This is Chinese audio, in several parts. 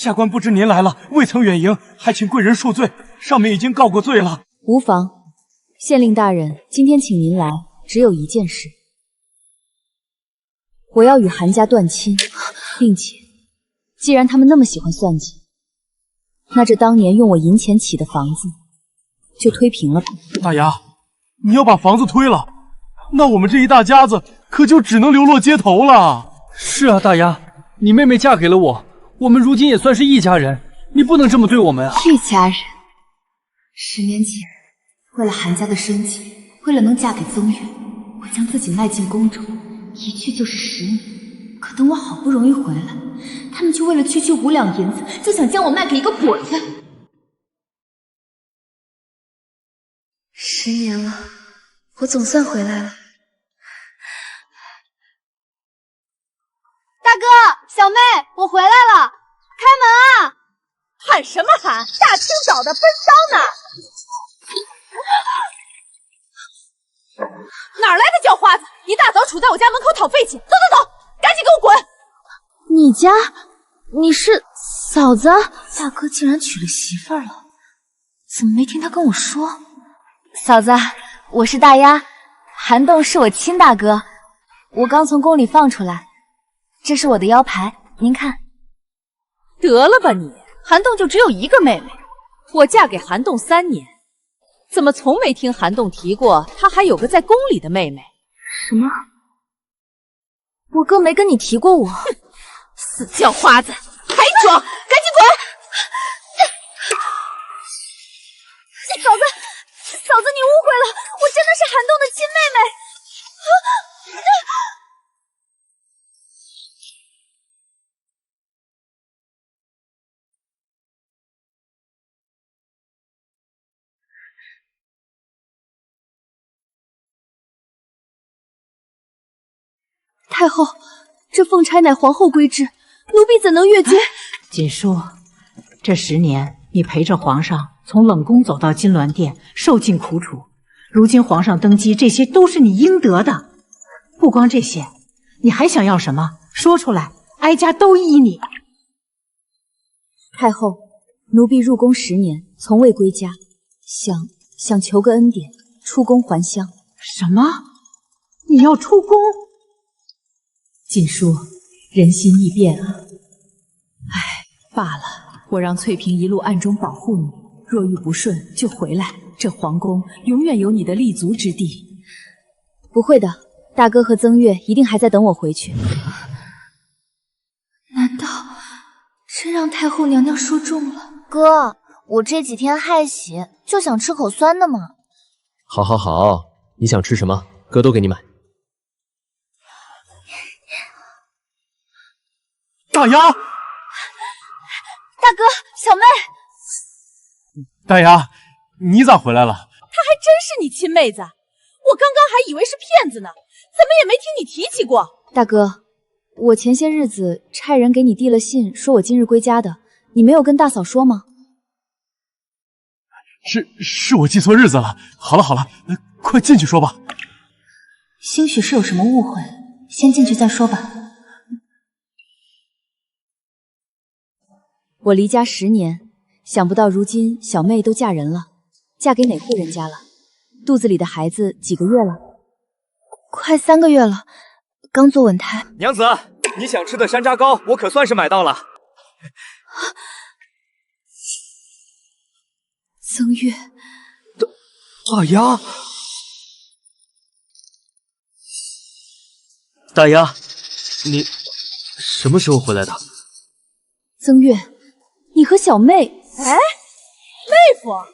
下官不知您来了，未曾远迎，还请贵人恕罪。上面已经告过罪了。无妨。县令大人，今天请您来，只有一件事，我要与韩家断亲，并且，既然他们那么喜欢算计，那这当年用我银钱起的房子，就推平了吧。大牙，你要把房子推了，那我们这一大家子可就只能流落街头了。是啊，大丫，你妹妹嫁给了我，我们如今也算是一家人，你不能这么对我们啊！一家人，10年前，为了韩家的生计，为了能嫁给宗岳，我将自己卖进宫中，一去就是10年。可等我好不容易回来，他们却为了区区5两银子，就想将我卖给一个跛子。10年了，我总算回来了。大哥，小妹，我回来了，开门啊！喊什么喊？大清早的奔丧呢？哪来的叫花子？一大早杵在我家门口讨废气！走走走，赶紧给我滚！你家？你是嫂子？大哥竟然娶了媳妇儿了，怎么没听他跟我说？嫂子，我是大丫，韩栋是我亲大哥，我刚从宫里放出来，这是我的腰牌，您看。得了吧你，韩栋就只有一个妹妹，我嫁给韩栋3年，怎么从没听韩栋提过他还有个在宫里的妹妹？什么？我哥没跟你提过我？哼，死叫花子，还装，赶紧滚！嫂子，你误会了，我真的是韩栋的亲妹妹。太后，这凤钗乃皇后规制，奴婢怎能越矩？锦书，这10年你陪着皇上从冷宫走到金銮殿，受尽苦楚。如今皇上登基，这些都是你应得的。不光这些，你还想要什么？说出来，哀家都依你。太后，奴婢入宫10年，从未归家，想求个恩典，出宫还乡。什么？你要出宫？锦书，人心易变啊。唉，罢了，我让翠萍一路暗中保护你，若遇不顺就回来。这皇宫永远有你的立足之地。不会的，大哥和曾月一定还在等我回去。难道真让太后娘娘说中了？哥，我这几天害喜，就想吃口酸的嘛。好，好，好，你想吃什么，哥都给你买。大丫，大哥，小妹，大丫，你咋回来了？她还真是你亲妹子，我刚刚还以为是骗子呢，怎么也没听你提起过。大哥，我前些日子差人给你递了信，说我今日归家的，你没有跟大嫂说吗？是我记错日子了。好了好了，快进去说吧。兴许是有什么误会，先进去再说吧。我离家10年，想不到如今小妹都嫁人了，嫁给哪户人家了？肚子里的孩子几个月了？快3个月了，刚坐稳胎。娘子，你想吃的山楂糕，我可算是买到了。曾月，大丫，大丫，你什么时候回来的？曾月，你和小妹，哎，妹夫，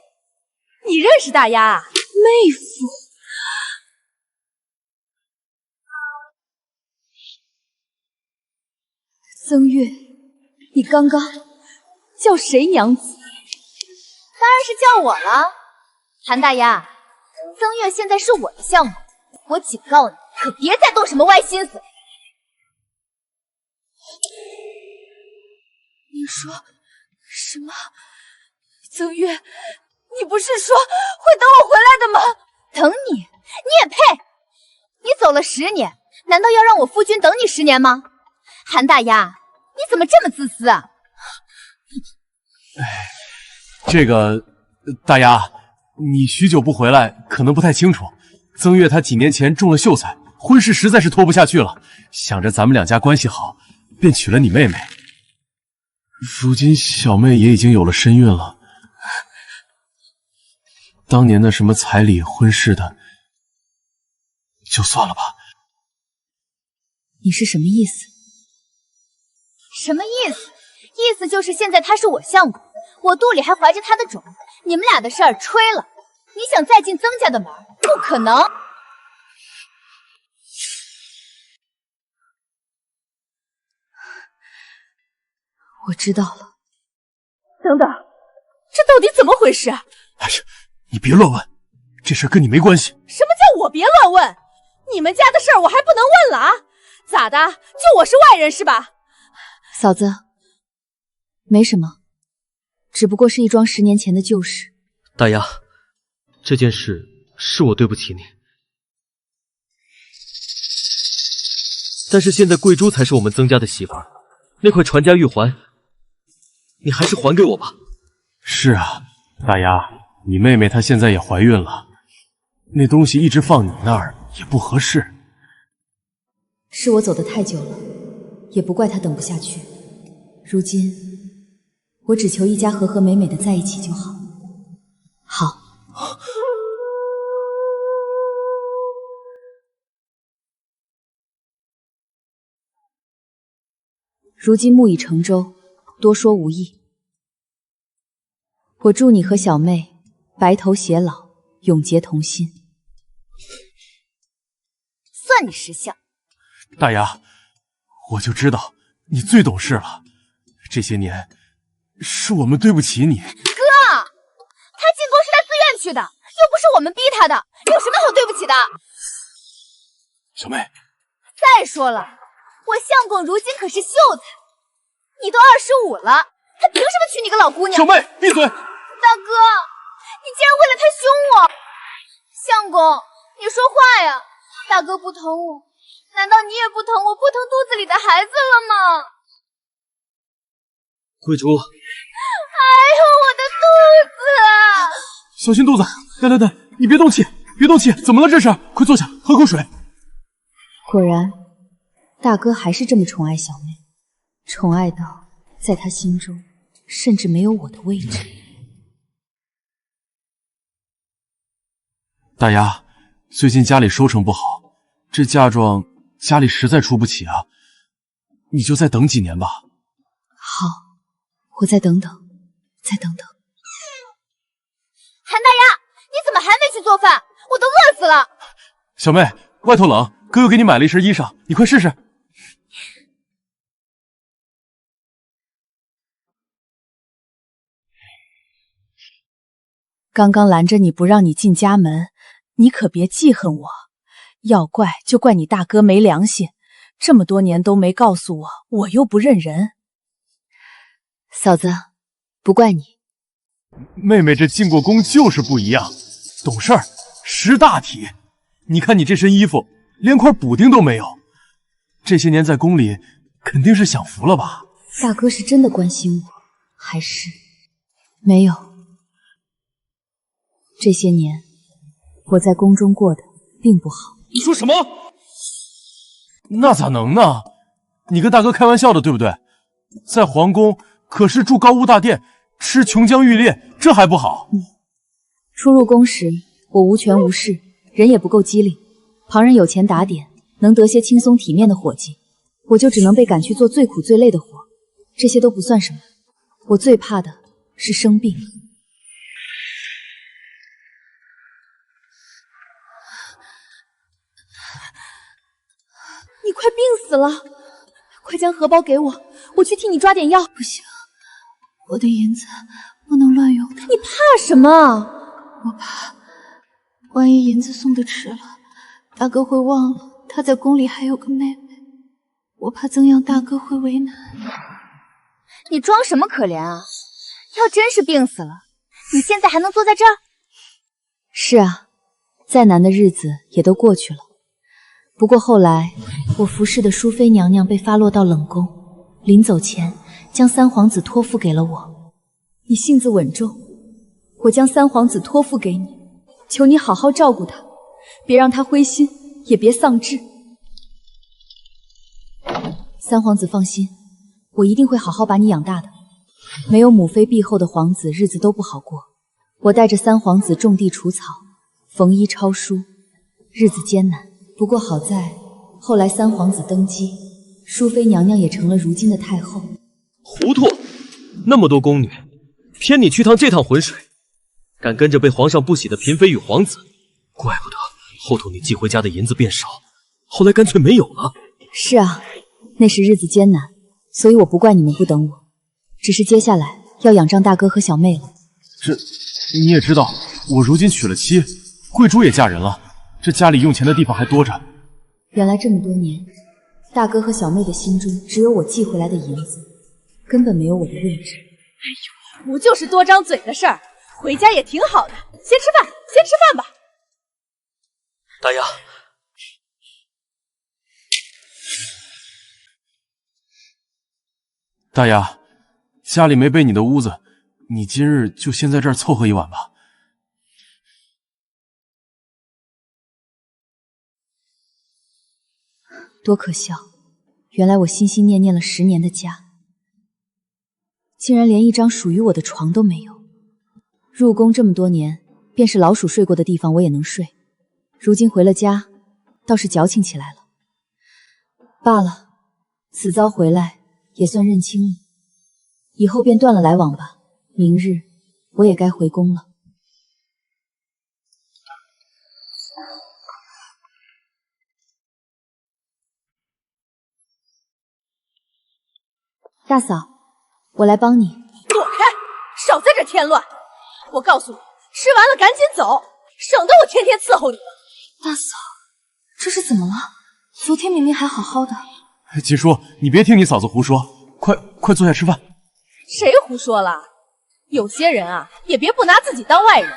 你认识大丫啊？妹夫，曾月，你刚刚叫谁娘子？当然是叫我了。韩大丫，曾月现在是我的项目，我警告你，可别再动什么歪心思。你说什么？曾月，你不是说会等我回来的吗？等你？你也配？你走了10年，难道要让我夫君等你10年吗？韩大丫，你怎么这么自私啊？这个大丫，你许久不回来，可能不太清楚。曾月他几年前中了秀才，婚事实在是拖不下去了，想着咱们两家关系好，便娶了你妹妹。如今小妹也已经有了身孕了，当年的什么彩礼、婚事的，就算了吧。你是什么意思？什么意思？意思就是现在他是我相公，我肚里还怀着他的种，你们俩的事儿吹了。你想再进曾家的门，不可能。我知道了。等等，这到底怎么回事？哎呀，你别乱问，这事跟你没关系。什么叫我别乱问？你们家的事儿我还不能问了啊？咋的？就我是外人是吧？嫂子，没什么，只不过是一桩10年前的旧事。大丫，这件事是我对不起你，但是现在贵珠才是我们曾家的媳妇儿，那块传家玉环，你还是还给我吧。是啊，大丫，你妹妹她现在也怀孕了，那东西一直放你那儿也不合适。是我走得太久了，也不怪她等不下去。如今，我只求一家和和美美的在一起就好。好。如今木已成舟，多说无益。我祝你和小妹白头偕老，永结同心。算你识相。大丫，我就知道你最懂事了。这些年是我们对不起你。哥，他进宫是他自愿去的，又不是我们逼他的，有什么好对不起的？小妹，再说了，我相公如今可是秀才，你都25了，他凭什么娶你个老姑娘？小妹，闭嘴！大哥，你竟然为了他凶我！相公，你说话呀！大哥不疼我，难道你也不疼我不疼肚子里的孩子了吗？贵珠，哎呦，我的肚子！小心肚子！来，你别动气，别动气！怎么了这是？快坐下，喝口水。果然，大哥还是这么宠爱小妹，宠爱到在他心中甚至没有我的位置。大丫，最近家里收成不好，这嫁妆家里实在出不起啊，你就再等几年吧。好，我再等等，再等等。韩大丫，你怎么还没去做饭？我都饿死了！小妹，外头冷，哥哥给你买了一身衣裳，你快试试。刚刚拦着你不让你进家门，你可别记恨我。要怪就怪你大哥没良心，这么多年都没告诉我，我又不认人。嫂子，不怪你。妹妹这进过宫就是不一样，懂事儿，识大体。你看你这身衣服，连块补丁都没有，这些年在宫里肯定是享福了吧？大哥是真的关心我，还是没有？这些年我在宫中过得并不好。你说什么？那咋能呢？你跟大哥开玩笑的，对不对？在皇宫可是住高屋大殿，吃琼浆玉液，这还不好？初入宫时，我无权无势，人也不够机灵。旁人有钱打点，能得些轻松体面的伙计，我就只能被赶去做最苦最累的活。这些都不算什么，我最怕的是生病。你快病死了，快将荷包给我，我去替你抓点药。不行，我的银子不能乱用。你怕什么？我怕，万一银子送的迟了，大哥会忘了他在宫里还有个妹妹，我怕曾阳大哥会为难。你装什么可怜啊？要真是病死了，你现在还能坐在这儿？是啊，再难的日子也都过去了。不过后来，我服侍的淑妃娘娘被发落到冷宫，临走前将三皇子托付给了我。你性子稳重，我将三皇子托付给你，求你好好照顾他，别让他灰心，也别丧志。三皇子放心，我一定会好好把你养大的。没有母妃庇后的皇子，日子都不好过。我带着三皇子种地除草，缝衣抄书，日子艰难。不过好在后来三皇子登基，淑妃娘娘也成了如今的太后。糊涂！那么多宫女，偏你去趟这趟浑水，敢跟着被皇上不喜的嫔妃与皇子，怪不得后头你寄回家的银子变少，后来干脆没有了。是啊，那时日子艰难，所以我不怪你们不等我，只是接下来要仰仗大哥和小妹了。这你也知道，我如今娶了妻，贵珠也嫁人了，这家里用钱的地方还多着。原来这么多年，大哥和小妹的心中只有我寄回来的银子，根本没有我的位置。不就是多张嘴的事儿，回家也挺好的。先吃饭，先吃饭吧。大丫，大丫，家里没备你的屋子，你今日就先在这儿凑合一晚吧。多可笑！原来我心心念念了10年的家，竟然连一张属于我的床都没有。入宫这么多年，便是老鼠睡过的地方我也能睡，如今回了家，倒是矫情起来了。罢了，此遭回来也算认清你，以后便断了来往吧。明日我也该回宫了。大嫂，我来帮你。躲开！少在这添乱！我告诉你，吃完了赶紧走，省得我天天伺候你。大嫂，这是怎么了？昨天明明还好好的。锦书，你别听你嫂子胡说，快坐下吃饭。谁胡说了？有些人啊，也别不拿自己当外人，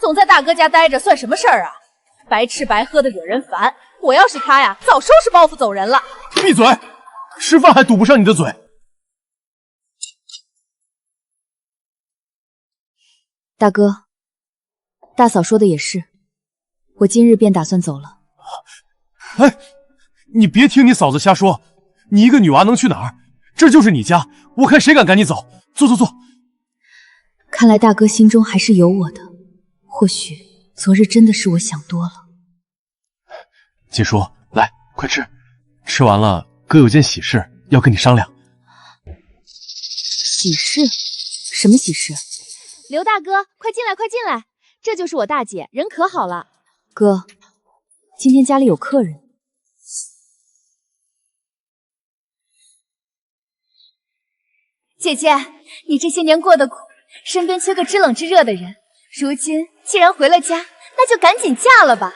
总在大哥家待着算什么事儿啊？白吃白喝的惹人烦。我要是他呀，早收拾包袱走人了。闭嘴！吃饭还堵不上你的嘴。大哥，大嫂说的也是，我今日便打算走了。哎，你别听你嫂子瞎说，你一个女娃能去哪儿？这就是你家，我看谁敢赶你走。坐。看来大哥心中还是有我的，或许昨日真的是我想多了。锦书，来，快吃，吃完了，哥有件喜事要跟你商量。喜事？什么喜事？刘大哥，快进来，快进来！这就是我大姐，人可好了。哥，今天家里有客人。姐姐，你这些年过得苦，身边缺个知冷知热的人。如今既然回了家，那就赶紧嫁了吧。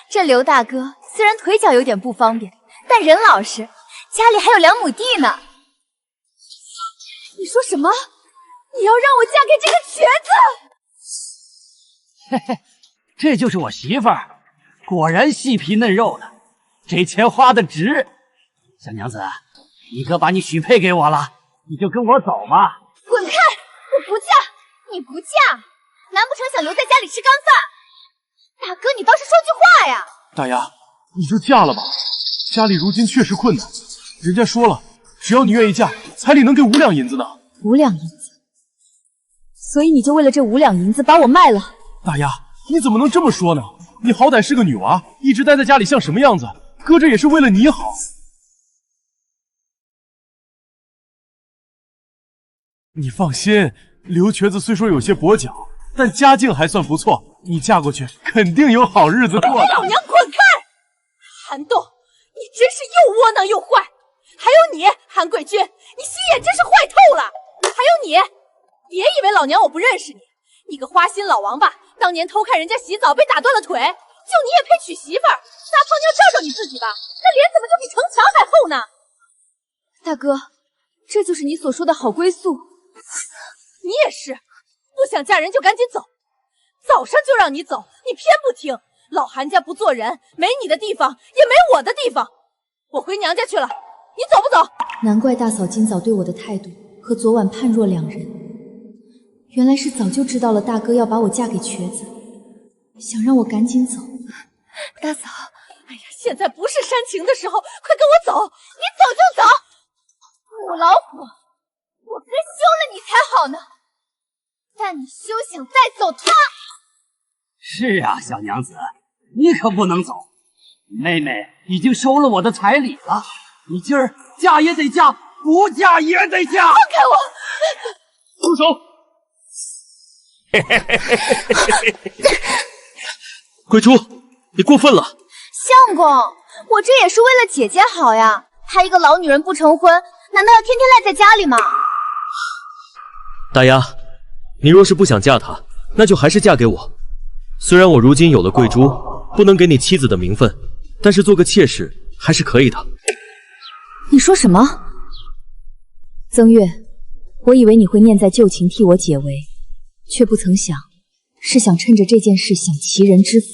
这刘大哥虽然腿脚有点不方便，但人老实，家里还有2亩地呢。你说什么？你要让我嫁给这个瘸子？嘿嘿，这就是我媳妇儿，果然细皮嫩肉的，这钱花的值。小娘子，你哥把你许配给我了，你就跟我走吧。滚开！我不嫁，你不嫁，难不成想留在家里吃干饭？大哥，你倒是说句话呀！大丫，你就嫁了吧，家里如今确实困难，人家说了，只要你愿意嫁，彩礼能给5两银子呢。5两银子？所以你就为了这5两银子把我卖了？大丫，你怎么能这么说呢？你好歹是个女娃，一直待在家里像什么样子？哥这也是为了你好。你放心，刘瘸子虽说有些跛脚，但家境还算不错，你嫁过去肯定有好日子过的。老娘滚开！韩栋，你真是又窝囊又坏。还有你，韩贵君，你心眼真是坏透了。还有你，别以为老娘我不认识你，你个花心老王八，当年偷看人家洗澡被打断了腿，就你也配娶媳妇儿？撒泡尿照照你自己吧，这脸怎么就比城墙还厚呢？大哥，这就是你所说的好归宿？你也是，不想嫁人就赶紧走，早上就让你走，你偏不听。老韩家不做人，没你的地方也没我的地方，我回娘家去了，你走不走？难怪大嫂今早对我的态度和昨晚判若两人，原来是早就知道了大哥要把我嫁给瘸子，想让我赶紧走。大嫂，哎呀，现在不是煽情的时候，快跟我走！你走就走！母老虎，我该休了你才好呢。但你休想再走脱！是啊，小娘子，你可不能走。妹妹已经收了我的彩礼了，你今儿嫁也得嫁，不嫁也得嫁。放开我！住手！鬼畜，你过分了！相公，我这也是为了姐姐好呀。她一个老女人不成婚，难道要天天赖在家里吗？大丫，你若是不想嫁他，那就还是嫁给我。虽然我如今有了贵珠，不能给你妻子的名分，但是做个妾室还是可以的。你说什么？曾月，我以为你会念在旧情替我解围，却不曾想是想趁着这件事享齐人之福。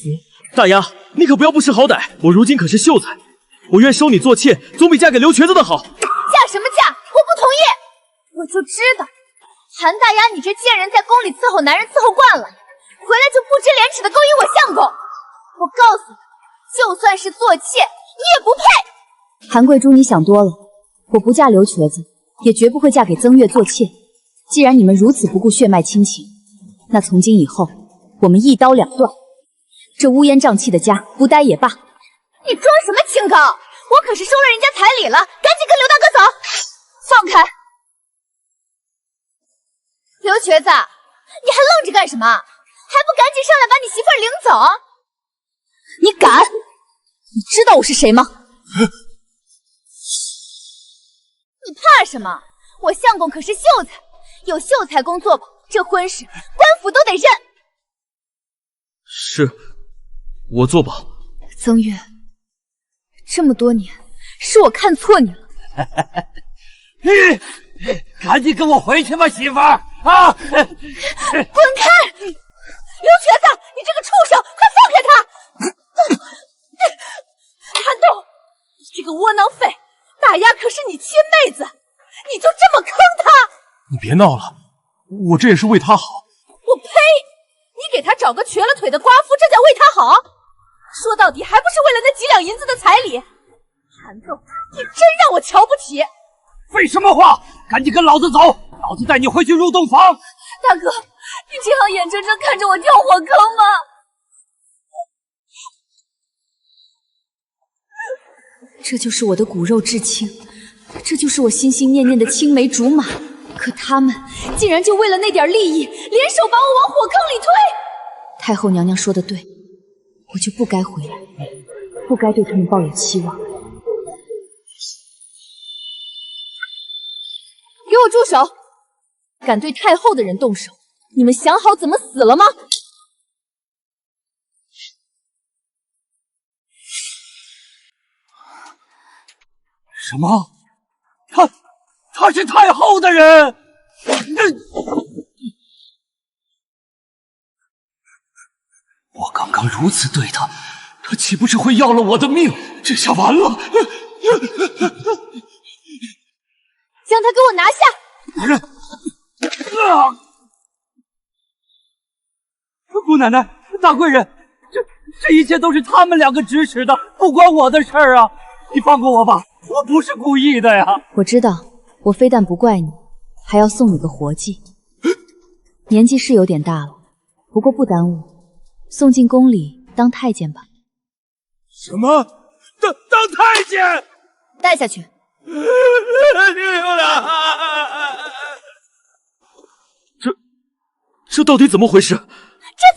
大丫，你可不要不识好歹，我如今可是秀才，我愿收你做妾，总比嫁给刘瘸子的好。嫁什么嫁？我不同意！我就知道，韩大丫，你这贱人在宫里伺候男人伺候惯了，回来就不知廉耻的勾引我相公。我告诉你，就算是做妾，你也不配。韩贵珠，你想多了，我不嫁刘瘸子，也绝不会嫁给曾月做妾。既然你们如此不顾血脉亲情，那从今以后，我们一刀两断。这乌烟瘴气的家，不待也罢。你装什么清高？我可是收了人家彩礼了，赶紧跟刘大哥走！放开！刘瘸子，你还愣着干什么？还不赶紧上来把你媳妇儿领走！你敢？你知道我是谁吗？你怕什么？我相公可是秀才，有秀才公做保，这婚事官府都得认。是，我做保。曾月，这么多年，是我看错你了。赶紧跟我回去吧，媳妇儿啊！滚开！刘瘸子，你这个畜生，快放开他！韩栋，你这个窝囊废，大丫可是你亲妹子，你就这么坑她？你别闹了，我这也是为她好。我呸！你给他找个瘸了腿的瓜夫，这叫为他好？说到底还不是为了那几两银子的彩礼？韩栋，你真让我瞧不起！废什么话！赶紧跟老子走，老子带你回去入洞房。大哥，你这样眼睁睁看着我掉火坑吗？这就是我的骨肉至亲，这就是我心心念念的青梅竹马。可他们竟然就为了那点利益，联手把我往火坑里推。太后娘娘说的对，我就不该回来，不该对他们抱有期望。给我住手！敢对太后的人动手，你们想好怎么死了吗？什么？他是太后的人！我刚刚如此对他，他岂不是会要了我的命？这下完了！将他给我拿下！姑奶奶，大贵人，这一切都是他们两个指使的，不关我的事儿啊！你放过我吧，我不是故意的呀！我知道，我非但不怪你，还要送你个活计。年纪是有点大了，不过不耽误，送进宫里当太监吧。什么？当太监？带下去。这到底怎么回事？这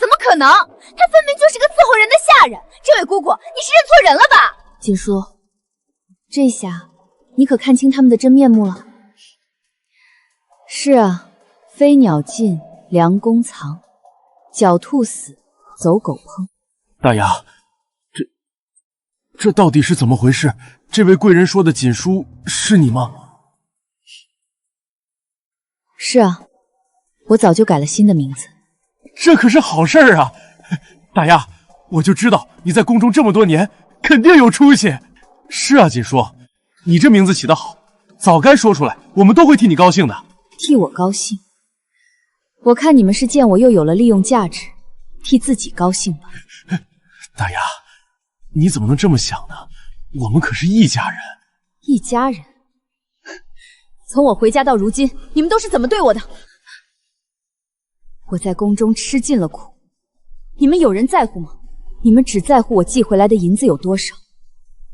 怎么可能？他分明就是个伺候人的下人。这位姑姑，你是认错人了吧？锦书，这下你可看清他们的真面目了。是啊，飞鸟尽，良弓藏；狡兔死，走狗烹。大丫，这到底是怎么回事？这位贵人说的锦书是你吗？是啊，我早就改了新的名字。这可是好事儿啊！大丫，我就知道你在宫中这么多年，肯定有出息。是啊，锦书，你这名字起得好，早该说出来，我们都会替你高兴的。替我高兴？我看你们是见我又有了利用价值，替自己高兴吧。大丫，你怎么能这么想呢？我们可是一家人。一家人？从我回家到如今，你们都是怎么对我的？我在宫中吃尽了苦，你们有人在乎吗？你们只在乎我寄回来的银子有多少，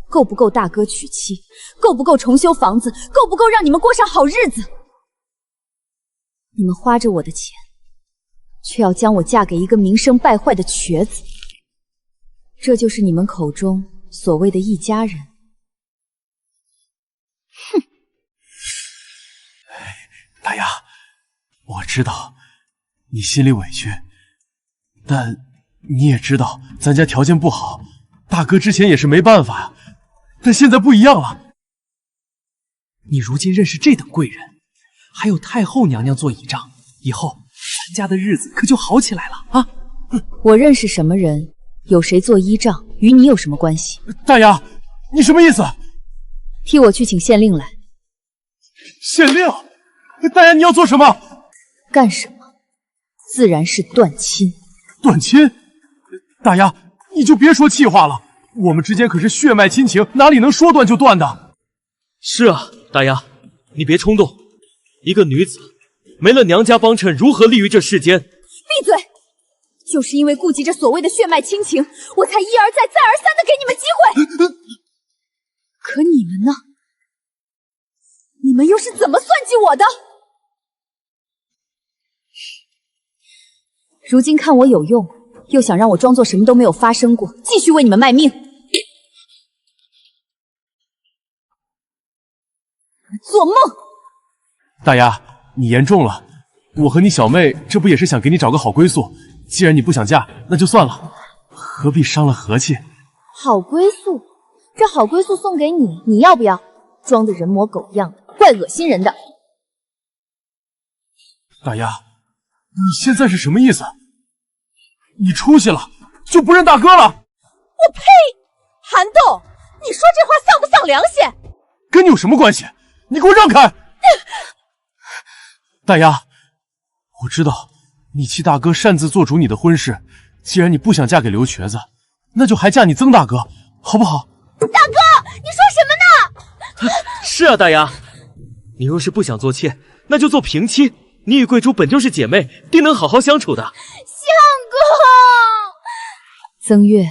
够不够大哥娶妻，够不够重修房子，够不够让你们过上好日子？你们花着我的钱，却要将我嫁给一个名声败坏的瘸子，这就是你们口中所谓的一家人。哼！大丫，我知道你心里委屈，但你也知道咱家条件不好，大哥之前也是没办法呀，但现在不一样了。你如今认识这等贵人，还有太后娘娘做倚仗，以后咱家的日子可就好起来了啊！我认识什么人，有谁做依仗，与你有什么关系？大丫，你什么意思？替我去请县令来。县令？大丫，你要做什么？干什么？自然是断亲。断亲？大丫，你就别说气话了，我们之间可是血脉亲情，哪里能说断就断的？是啊，大丫，你别冲动。一个女子没了娘家帮衬，如何立于这世间？闭嘴！就是因为顾及着所谓的血脉亲情，我才一而再、再而三的给你们机会。可你们呢？你们又是怎么算计我的？如今看我有用，又想让我装作什么都没有发生过，继续为你们卖命。做梦！大丫，你言重了。我和你小妹这不也是想给你找个好归宿？既然你不想嫁，那就算了，何必伤了和气？好归宿？这好归宿送给你，你要不要？装的人模狗样的，怪恶心人的。大丫，你现在是什么意思？你出息了，就不认大哥了？我呸！韩栋，你说这话丧不丧良心？跟你有什么关系？你给我让开！大丫，我知道你七大哥擅自做主你的婚事，既然你不想嫁给刘瘸子，那就还嫁你曾大哥，好不好？大哥，你说什么呢？是啊，大丫，你若是不想做妾，那就做平妻。你与贵珠本就是姐妹，定能好好相处的。相公，曾月，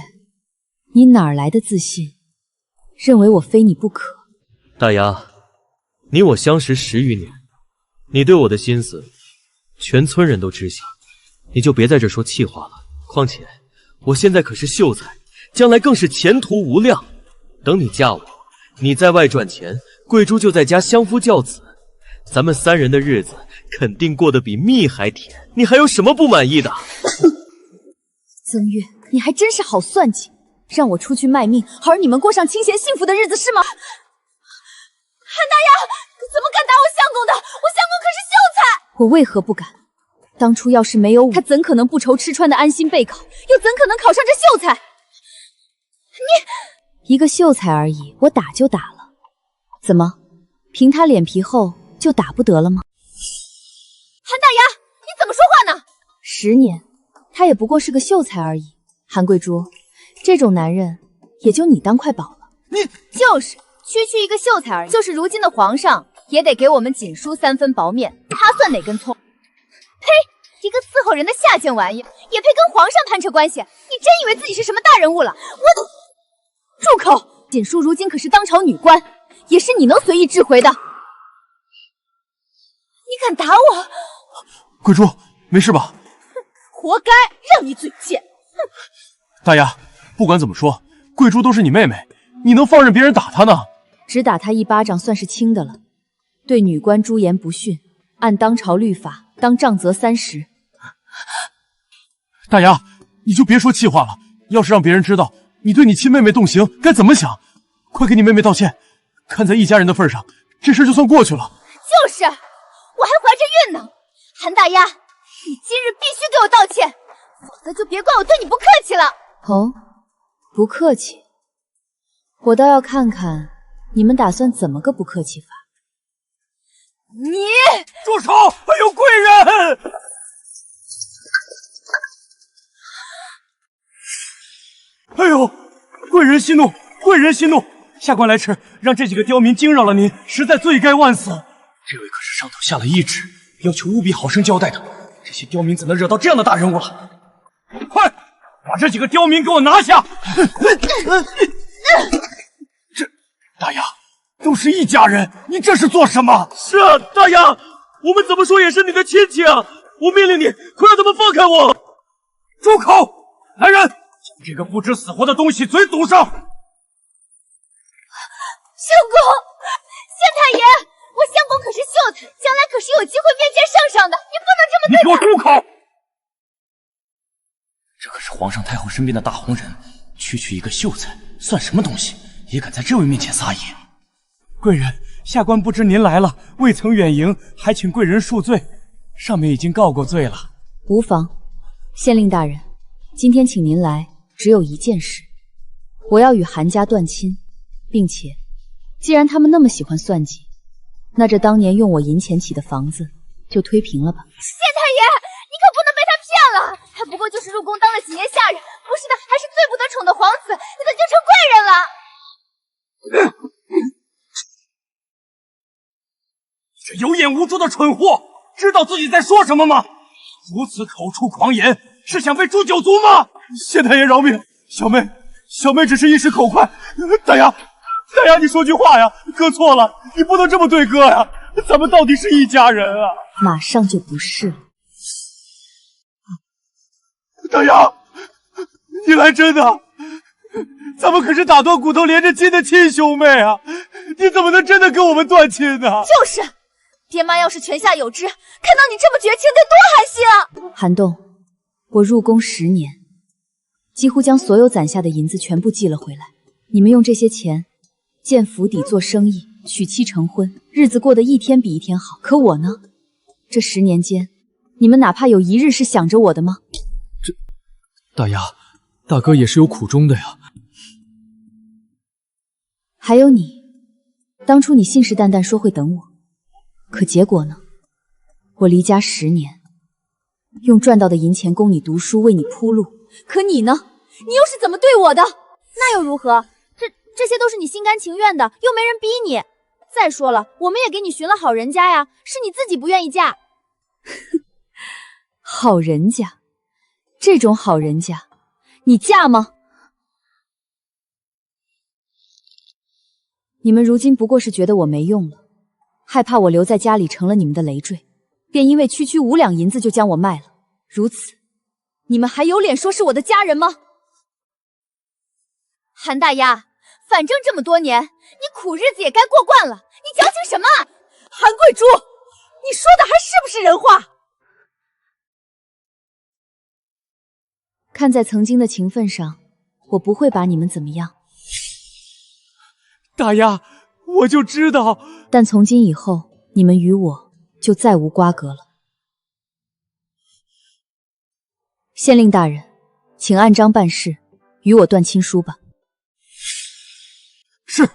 你哪来的自信，认为我非你不可？大丫，你我相识10余年，你对我的心思，全村人都知晓，你就别在这说气话了。况且，我现在可是秀才，将来更是前途无量。等你嫁我，你在外赚钱，贵珠就在家相夫教子，咱们3人的日子肯定过得比蜜还甜。你还有什么不满意的？曾月，你还真是好算计，让我出去卖命，好让你们过上清闲幸福的日子是吗？韩大丫，你怎么敢打我相公的？我相公可是秀才。我为何不敢？当初要是没有我，他怎可能不愁吃穿的安心备考，又怎可能考上这秀才？你一个秀才而已，我打就打了，怎么，凭他脸皮厚就打不得了吗？韩大丫，你怎么说话呢？10年，他也不过是个秀才而已。韩贵珠，这种男人也就你当快宝了。你就是区一个秀才而已，就是如今的皇上也得给我们锦书3分薄面，他算哪根葱？呸！一个伺候人的下贱玩意，也配跟皇上攀扯关系？你真以为自己是什么大人物了？住口！锦书如今可是当朝女官，也是你能随意掷回的。你敢打我？贵珠，没事吧？活该，让你嘴贱！大丫，不管怎么说，贵珠都是你妹妹，你能放任别人打她呢？只打她1巴掌算是轻的了。对女官出言不逊，按当朝律法，当杖责30。大丫，你就别说气话了，要是让别人知道你对你亲妹妹动刑，该怎么想？快给你妹妹道歉，看在一家人的份上，这事就算过去了。就是，我还怀着孕呢。韩大丫，你今日必须给我道歉，否则就别怪我对你不客气了。哦，不客气，我倒要看看你们打算怎么个不客气法。你住手！还有贵人！哎呦，贵人息怒，贵人息怒！下官来迟，让这几个刁民惊扰了您，实在罪该万死。这位可是上头下了懿旨，要求务必好生交代的。这些刁民怎能惹到这样的大人物了？快，把这几个刁民给我拿下！这大丫，都是一家人，你这是做什么？是啊，大丫，我们怎么说也是你的亲戚啊！我命令你，快让他们放开我！住口！来人，将这个不知死活的东西嘴堵上！相公，县太爷，我相公可是秀才，将来可是有机会面见圣上的，你不能这么对他。你给我住口！这可是皇上太后身边的大红人，区区一个秀才算什么东西，也敢在这位面前撒野？贵人，下官不知您来了，未曾远迎，还请贵人恕罪。上面已经告过罪了。无妨，县令大人，今天请您来只有一件事，我要与韩家断亲，并且既然他们那么喜欢算计，那这当年用我银钱起的房子就推平了吧。县太爷，你可不能被他骗了，他不过就是入宫当了几年下人，不是的还是最不得宠的皇子，你怎就成贵人了？这有眼无珠的蠢货，知道自己在说什么吗？如此口出狂言，是想被诛九族吗？县太爷饶命，小妹只是一时口快。大丫，你说句话呀，哥错了，你不能这么对哥呀，咱们到底是一家人啊！马上就不是了。大丫，你来真的？咱们可是打断骨头连着筋的亲兄妹啊！你怎么能真的跟我们断亲呢？就是，爹妈要是泉下有知，看到你这么绝情，得多寒心啊！韩栋，我入宫10年，几乎将所有攒下的银子全部寄了回来。你们用这些钱建府邸做生意，娶妻成婚，日子过得一天比一天好。可我呢？这10年间，你们哪怕有一日是想着我的吗？大丫，大哥也是有苦衷的呀。还有你，当初你信誓旦旦说会等我，可结果呢？我离家10年，用赚到的银钱供你读书，为你铺路，可你呢？你又是怎么对我的？那又如何？这些都是你心甘情愿的，又没人逼你。再说了，我们也给你寻了好人家呀，是你自己不愿意嫁。好人家，这种好人家，你嫁吗？你们如今不过是觉得我没用了，害怕我留在家里成了你们的累赘，便因为区区5两银子就将我卖了。如此，你们还有脸说是我的家人吗？韩大丫，反正这么多年，你苦日子也该过惯了，你矫情什么？韩贵珠，你说的还是不是人话？看在曾经的情分上，我不会把你们怎么样。大丫，我就知道。但从今以后，你们与我就再无瓜葛了。县令大人，请按章办事，与我断亲书吧。是。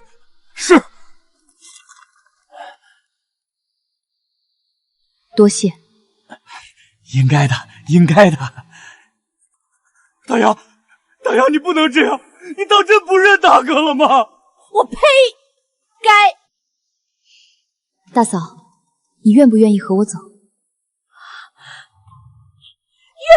多谢。应该的。大丫，你不能这样，你当真不认大哥了吗？我呸！该。大嫂，你愿不愿意和我走？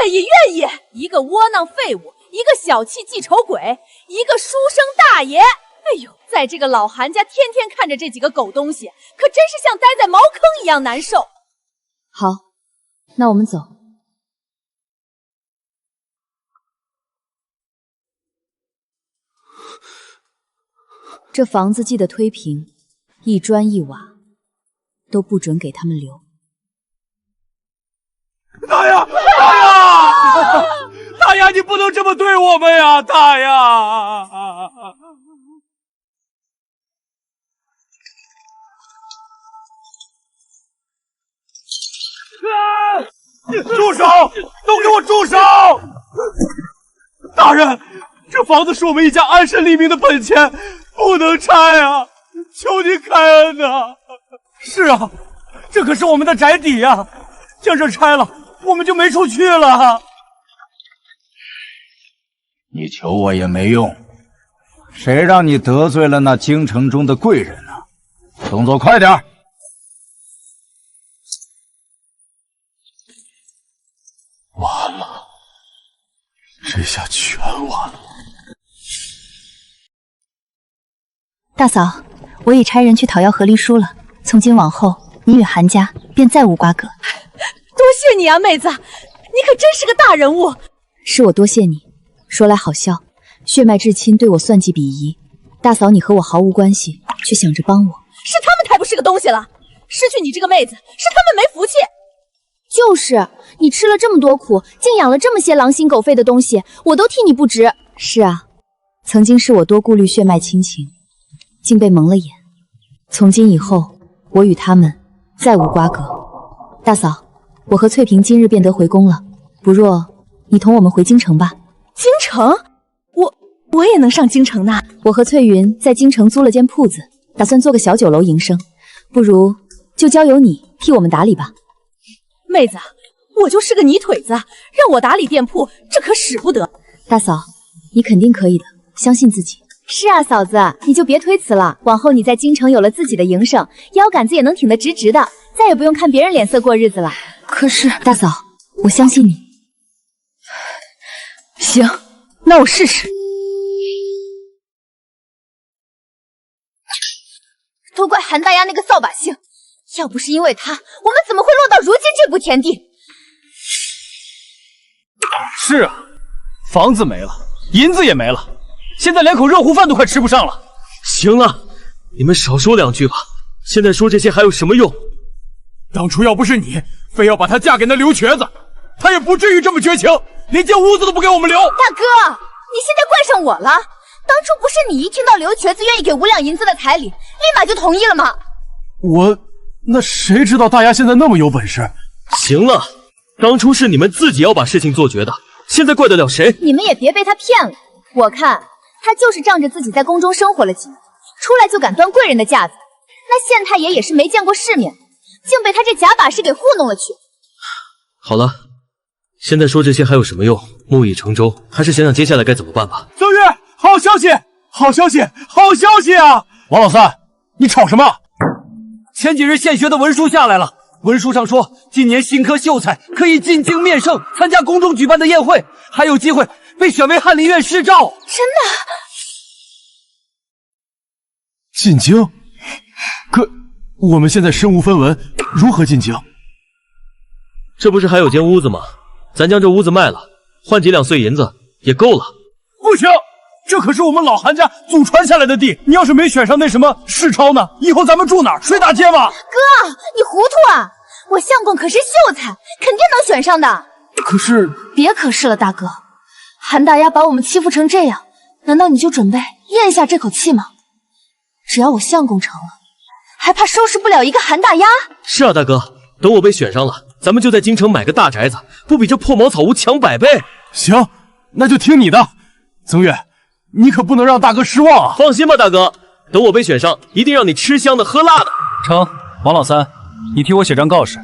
愿意。一个窝囊废物，一个小气记仇鬼，一个书生大爷。哎呦，在这个老韩家天天看着这几个狗东西，可真是像待在茅坑一样难受。好，那我们走。这房子记得推平，一砖一瓦都不准给他们留。大丫，你不能这么对我们呀，大丫！住手！都给我住手！大人，这房子是我们一家安身立命的本钱，不能拆啊！求您开恩呐！是啊，这可是我们的宅邸呀，将这拆了，我们就没处去了。你求我也没用。谁让你得罪了那京城中的贵人呢？动作快点！完了，这下全完了。大嫂，我已差人去讨要和离书了。从今往后，你与韩家便再无瓜葛。多谢你啊，妹子，你可真是个大人物。是我多谢你。说来好笑，血脉至亲对我算计鄙夷，大嫂你和我毫无关系，却想着帮我。是他们太不是个东西了，失去你这个妹子，是他们没福气。就是你吃了这么多苦，竟养了这么些狼心狗肺的东西，我都替你不值。是啊，曾经是我多顾虑血脉亲情，竟被蒙了眼。从今以后，我与他们再无瓜葛。大嫂，我和翠萍今日便得回宫了，不若你同我们回京城吧。京城？我也能上京城呢。我和翠云在京城租了间铺子，打算做个小酒楼营生，不如就交由你替我们打理吧。妹子，我就是个泥腿子，让我打理店铺，这可使不得。大嫂，你肯定可以的，相信自己。是啊，嫂子，你就别推辞了。往后你在京城有了自己的营生，腰杆子也能挺得直直的，再也不用看别人脸色过日子了。可是，大嫂，我相信你。行，那我试试。都怪韩大丫那个扫把星，要不是因为他，我们怎么会落到如今这步田地？是啊，房子没了，银子也没了，现在连口热乎饭都快吃不上了。行了，你们少说两句吧，现在说这些还有什么用？当初要不是你非要把她嫁给那刘瘸子，她也不至于这么绝情，连间屋子都不给我们留。大哥，你现在怪上我了。当初不是你一听到刘瘸子愿意给5两银子的彩礼，立马就同意了吗？那谁知道大丫现在那么有本事？行了，当初是你们自己要把事情做绝的，现在怪得了谁？你们也别被他骗了，我看他就是仗着自己在宫中生活了几年，出来就敢端贵人的架子。那县太爷也是没见过世面，竟被他这假把式给糊弄了去。好了，现在说这些还有什么用？木已成舟，还是想想接下来该怎么办吧。曾月，好消息，好消息，好消息啊！王老三，你吵什么？前几日献学的文书下来了，文书上说，今年新科秀才可以进京面圣，参加宫中举办的宴会，还有机会被选为翰林院侍诏。真的？进京？可我们现在身无分文，如何进京？这不是还有间屋子吗？咱将这屋子卖了，换几两碎银子也够了。不行，这可是我们老韩家祖传下来的地，你要是没选上那什么世超呢，以后咱们住哪儿？睡大街吗？哥，你糊涂啊！我相公可是秀才，肯定能选上的。可是……别可是了，大哥，韩大丫把我们欺负成这样，难道你就准备咽下这口气吗？只要我相公成了，还怕收拾不了一个韩大丫？是啊，大哥，等我被选上了，咱们就在京城买个大宅子，不比这破茅草屋强100倍。行，那就听你的。曾月，你可不能让大哥失望啊！放心吧，大哥，等我被选上，一定让你吃香的喝辣的。成，王老三，你替我写张告示，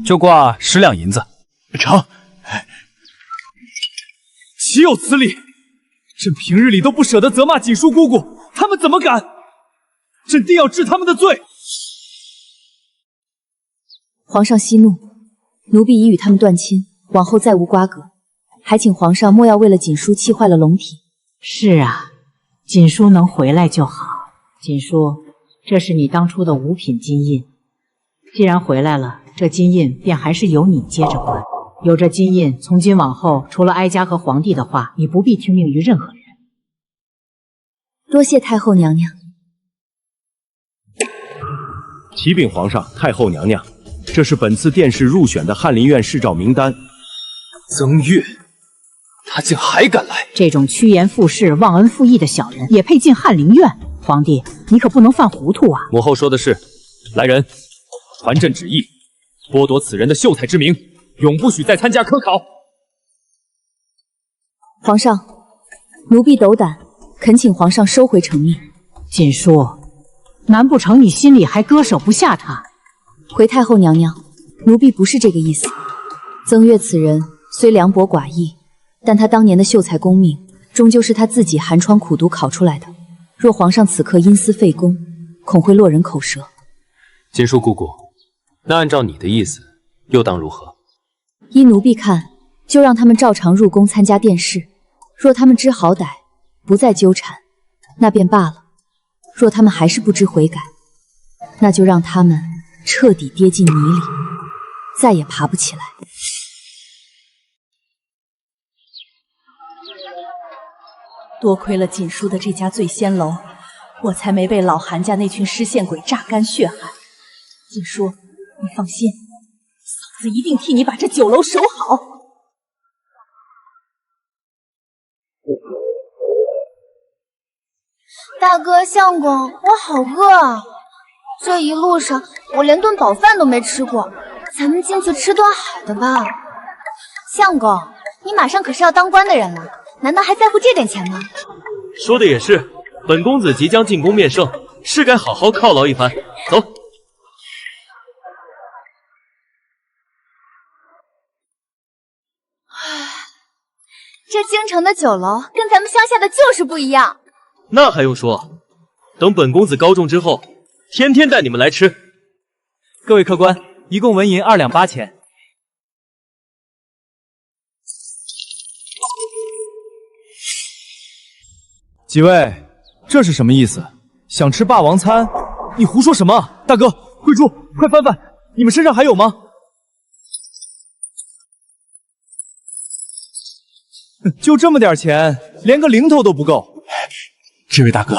就挂10两银子。成。岂有此理！朕平日里都不舍得责骂锦书姑姑，他们怎么敢？朕定要治他们的罪！皇上息怒，奴婢已与他们断亲，往后再无瓜葛，还请皇上莫要为了锦书气坏了龙体。是啊，锦书能回来就好。锦书，这是你当初的5品金印，既然回来了，这金印便还是由你接着管。有这金印，从今往后，除了哀家和皇帝的话，你不必听命于任何人。多谢太后娘娘。启禀皇上、太后娘娘，这是本次殿试入选的翰林院侍诏名单。曾月，他竟还敢来！这种趋炎附势、忘恩负义的小人，也配进翰林院？皇帝，你可不能犯糊涂啊！母后说的是，来人，传朕旨意，剥夺此人的秀才之名，永不许再参加科考。皇上，奴婢斗胆，恳请皇上收回成命。锦书，难不成你心里还割舍不下他？回太后娘娘，奴婢不是这个意思。曾月此人虽凉薄寡义，但他当年的秀才功名终究是他自己寒窗苦读考出来的。若皇上此刻因私废公，恐会落人口舌。锦书姑姑，那按照你的意思，又当如何？依奴婢看，就让他们照常入宫参加殿试。若他们知好歹，不再纠缠，那便罢了；若他们还是不知悔改，那就让他们彻底跌进泥里，再也爬不起来。多亏了锦书的这家醉仙楼，我才没被老韩家那群失线鬼榨干血海。锦书，你放心，嫂子一定替你把这酒楼守好。大哥，相公，我好饿啊！这一路上我连顿饱饭都没吃过，咱们进去吃顿好的吧。相公，你马上可是要当官的人了，难道还在乎这点钱吗？说的也是，本公子即将进宫面圣，是该好好犒劳一番。走。这京城的酒楼跟咱们乡下的就是不一样。那还用说？等本公子高中之后，天天带你们来吃。各位客官，一共纹银2两8钱。几位，这是什么意思？想吃霸王餐？你胡说什么？大哥，慧珠，快翻翻，你们身上还有吗？就这么点钱，连个零头都不够。这位大哥，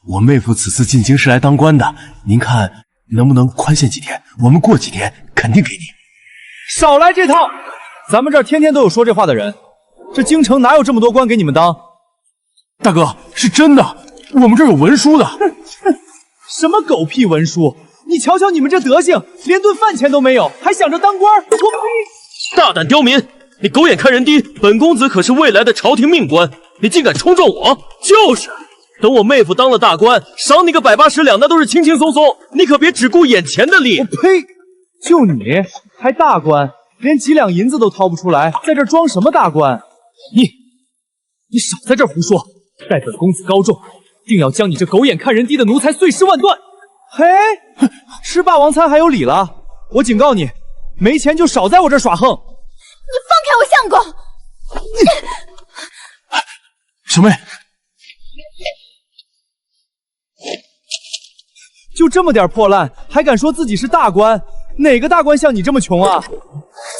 我妹夫此次进京是来当官的，您看能不能宽限几天？我们过几天肯定给你。少来这套！咱们这儿天天都有说这话的人，这京城哪有这么多官给你们当？大哥，是真的，我们这儿有文书的。什么狗屁文书！你瞧瞧你们这德行，连顿饭钱都没有，还想着当官？我呸！大胆刁民！你狗眼看人低，本公子可是未来的朝廷命官，你竟敢冲撞我！就是，等我妹夫当了大官，赏你个180两，那都是轻轻松松。你可别只顾眼前的利。我呸！就你还大官，连几两银子都掏不出来，在这装什么大官？你少在这儿胡说！待本公子高中，定要将你这狗眼看人低的奴才碎尸万段！嘿，吃霸王餐还有理了？我警告你，没钱就少在我这儿耍横！你放开我，相公！小妹，就这么点破烂，还敢说自己是大官？哪个大官像你这么穷啊？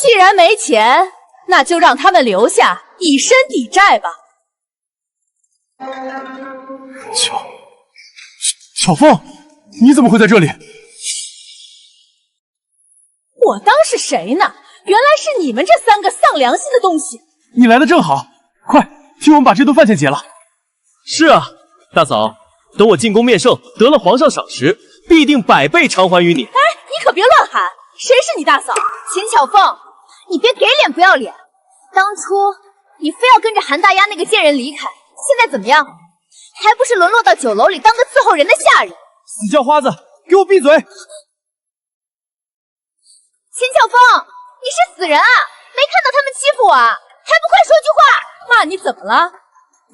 既然没钱，那就让他们留下，以身抵债吧。小凤，你怎么会在这里？我当是谁呢？原来是你们这3个丧良心的东西！你来的正好，快替我们把这顿饭钱结了。是啊，大嫂，等我进宫面圣，得了皇上赏识，必定100倍偿还于你。哎，你可别乱喊，谁是你大嫂？秦巧凤，你别给脸不要脸！当初你非要跟着韩大丫那个贱人离开，现在怎么样？还不是沦落到酒楼里当个伺候人的下人？死叫花子，给我闭嘴！秦巧凤，你是死人啊！没看到他们欺负我啊？还不快说句话！骂你怎么了？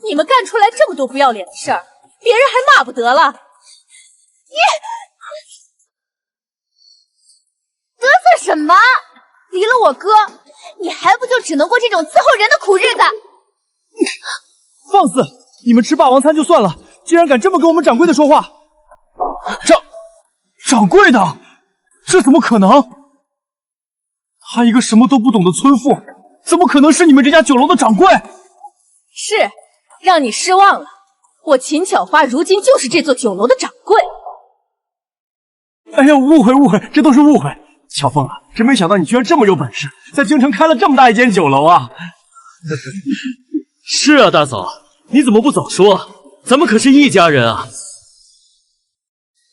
你们干出来这么多不要脸的事儿，别人还骂不得了？你得瑟什么？离了我哥，你还不就只能过这种伺候人的苦日子？放肆！你们吃霸王餐就算了，竟然敢这么跟我们掌柜的说话！掌柜的，这怎么可能？他一个什么都不懂的村妇，怎么可能是你们这家酒楼的掌柜？是，让你失望了。我秦巧花如今就是这座酒楼的掌柜。哎呀，误会，这都是误会。巧凤啊，真没想到你居然这么有本事，在京城开了这么大一间酒楼啊！是啊，大嫂，你怎么不早说？咱们可是一家人啊！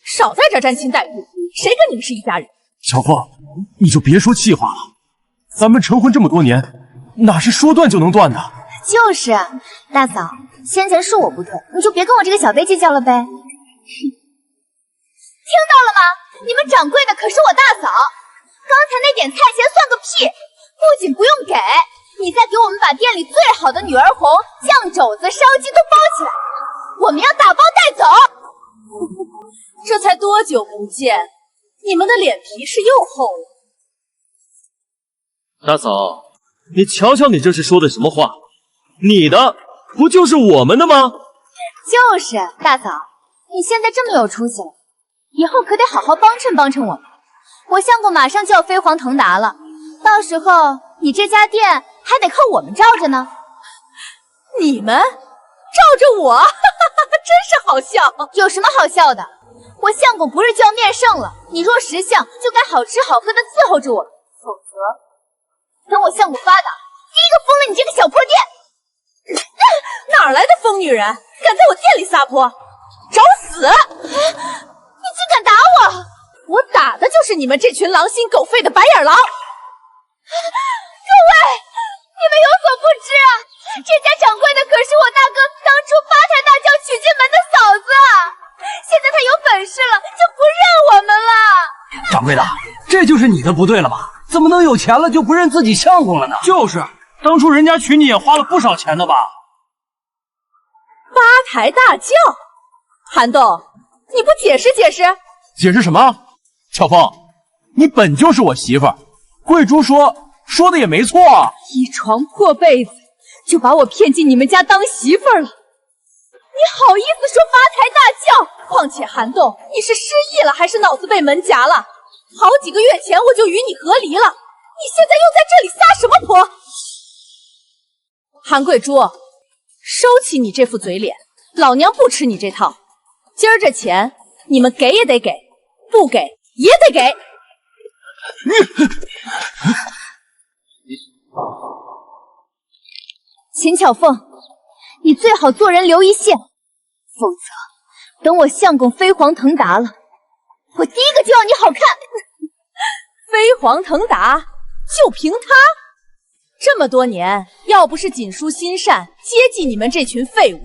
少在这沾亲带故，谁跟你们是一家人？巧凤，你就别说气话了。咱们成婚这么多年，哪是说断就能断的？就是，大嫂，先前是我不对，你就别跟我这个小辈计较了呗。听到了吗？你们掌柜的可是我大嫂，刚才那点菜钱算个屁，不仅不用给，你再给我们把店里最好的女儿红、酱肘子、烧鸡都包起来，我们要打包带走。这才多久不见，你们的脸皮是又厚了。大嫂，你瞧瞧你这是说的什么话？你的不就是我们的吗？就是大嫂，你现在这么有出息了，以后可得好好帮衬帮衬我们。我相公马上就要飞黄腾达了，到时候你这家店还得靠我们罩着呢。你们罩着我，哈哈哈，真是好笑。有什么好笑的？我相公不是就要面圣了，你若识相，就该好吃好喝的伺候着我们，否则等我相公发达，第一个封了你这个小破店。哪来的疯女人，敢在我店里撒泼，找死！你竟敢打我！我打的就是你们这群狼心狗肺的白眼狼！各位，你们有所不知啊，这家掌柜的可是我大哥当初八抬大轿娶进门的嫂子，现在他有本事了，就不认我们了。掌柜的，这就是你的不对了吧？怎么能有钱了就不认自己相公了呢？就是，当初人家娶你也花了不少钱的吧？八抬大轿，韩栋，你不解释解释？解释什么？巧凤，你本就是我媳妇儿，贵珠说的也没错啊。一床破被子就把我骗进你们家当媳妇儿了，你好意思说八抬大轿？况且韩栋，你是失忆了还是脑子被门夹了？好几个月前我就与你和离了，你现在又在这里撒什么泼？韩贵珠，收起你这副嘴脸，老娘不吃你这套。今儿这钱你们给也得给，不给也得给。秦巧凤，你最好做人留一线，否则等我相公飞黄腾达了，我第一个就要你好看。飞黄腾达，就凭他？这么多年，要不是锦书心善接济你们这群废物，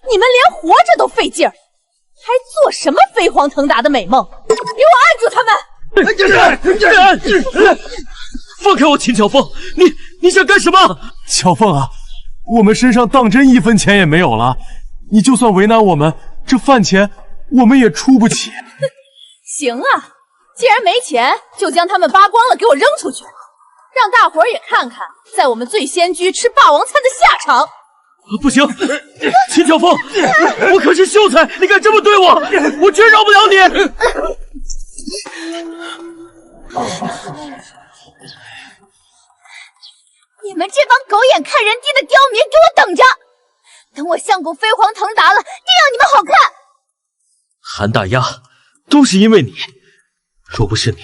你们连活着都费劲儿，还做什么飞黄腾达的美梦？给我按住他们！放开我，秦巧凤！你想干什么？巧凤啊，我们身上当真1分钱也没有了，你就算为难我们，这饭钱我们也出不起。行啊，既然没钱，就将他们扒光了给我扔出去，让大伙儿也看看在我们醉仙居吃霸王餐的下场。不行，秦巧凤，我可是秀才，你敢这么对我，我绝饶不了你！你们这帮狗眼看人低的刁民，给我等着！等我相公飞黄腾达了，定让你们好看！韩大丫，都是因为你，若不是你，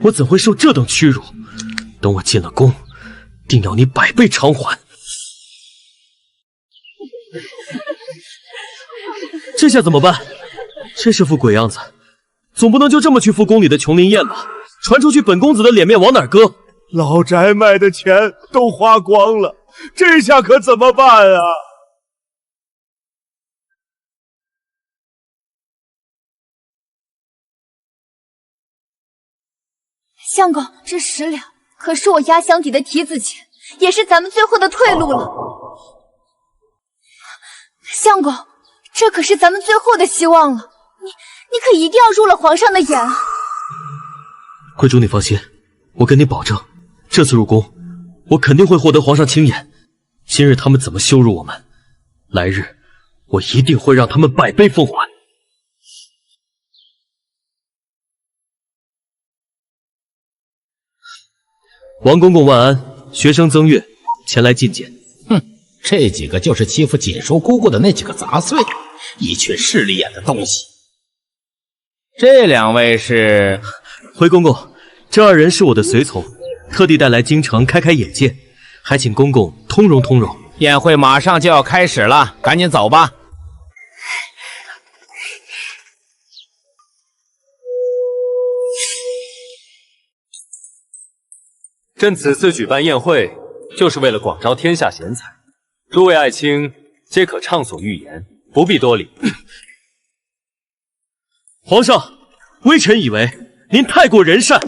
我怎会受这等屈辱？等我进了宫，定要你100倍偿还。这下怎么办？这是副鬼样子，总不能就这么去赴宫里的琼林宴吧？传出去，本公子的脸面往哪儿搁？老宅卖的钱都花光了，这下可怎么办啊？相公，这10两可是我压箱底的提子钱，也是咱们最后的退路了。相公，这可是咱们最后的希望了，你可一定要入了皇上的眼。贵珠，你放心，我跟你保证，这次入宫，我肯定会获得皇上青眼。今日他们怎么羞辱我们，来日我一定会让他们100倍奉还。王公公万安，学生曾月前来觐见。哼，这几个就是欺负锦叔姑姑的那几个杂碎，一群势利眼的东西。这2位是？回公公，这2人是我的随从，特地带来京城开开眼界，还请公公通融通融。宴会马上就要开始了，赶紧走吧。朕此次举办宴会，就是为了广招天下贤才，诸位爱卿皆可畅所欲言，不必多礼。皇上，微臣以为您太过仁善，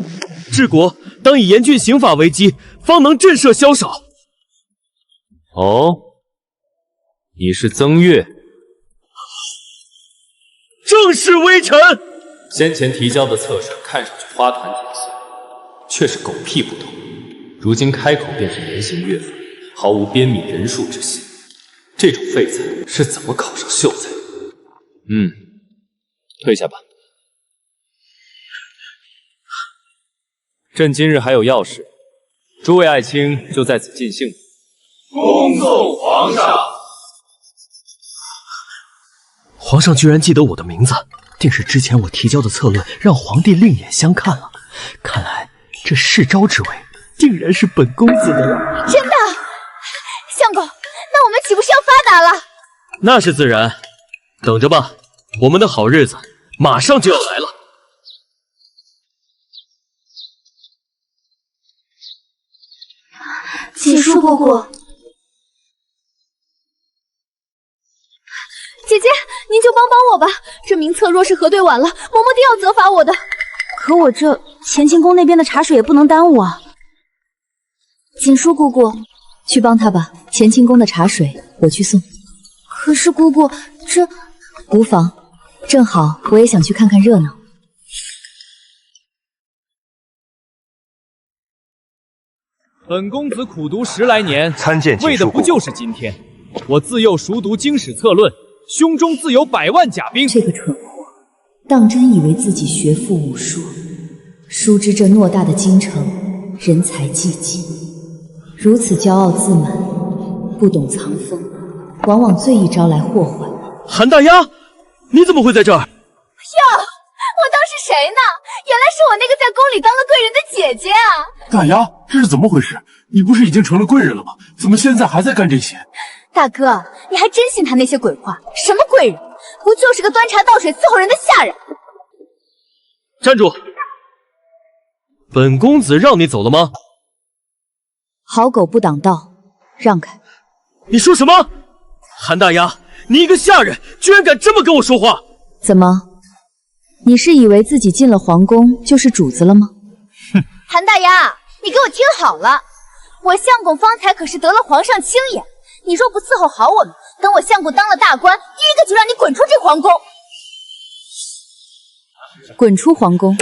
治国当以严峻刑法为基，方能震慑宵少。哦，你是曾月，正是微臣。先前提交的册审看上去花团锦簇，却是狗屁不通。如今开口便是严刑阅法，毫无鞭泯人数之心。这种废材是怎么考上秀才？退下吧。朕今日还有要事，诸位爱卿就在此尽兴。恭送皇上。皇上居然记得我的名字，定是之前我提交的策论让皇帝另眼相看了。看来这世招之位，定然是本公子的了。真的，相公，那我们岂不是要发达了？那是自然，等着吧，我们的好日子马上就要来了。锦书姑姑，姐姐，您就帮帮我吧。这名册若是核对晚了，嬷嬷定要责罚我的。可我这乾清宫那边的茶水也不能耽误啊。锦书姑姑，去帮他吧。乾清宫的茶水我去送。可是姑姑，这无妨，正好我也想去看看热闹。本公子苦读10来年，参见为的不就是今天？我自幼熟读经史策论，胸中自有100万甲兵。这个蠢货，当真以为自己学富五书，殊知这偌大的京城，人才济济，如此骄傲自满，不懂藏锋，往往最易招来祸患。韩大丫，你怎么会在这儿？哟，我当是谁呢？原来是我那个在宫里当了贵人的姐姐啊！大丫，这是怎么回事？你不是已经成了贵人了吗？怎么现在还在干这些？大哥，你还真信他那些鬼话？什么贵人，不就是个端茶倒水伺候人的下人？站住！本公子让你走了吗？好狗不挡道，让开！你说什么？韩大丫，你一个下人，居然敢这么跟我说话？怎么？你是以为自己进了皇宫就是主子了吗？哼！韩大丫，你给我听好了，我相公方才可是得了皇上青眼，你若不伺候好我们，等我相公当了大官，第一个就让你滚出这皇宫！滚出皇宫？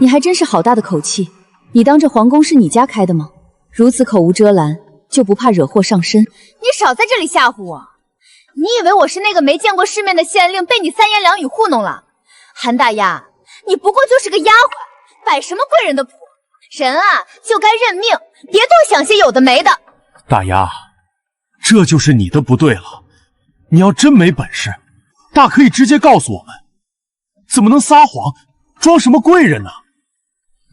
你还真是好大的口气！你当这皇宫是你家开的吗？如此口无遮拦，就不怕惹祸上身？你少在这里吓唬我！你以为我是那个没见过世面的县令，被你3言2语糊弄了？韩大丫，你不过就是个丫鬟，摆什么贵人的谱？人啊，就该认命，别多想些有的没的。大丫，这就是你的不对了。你要真没本事，大可以直接告诉我们，怎么能撒谎，装什么贵人呢？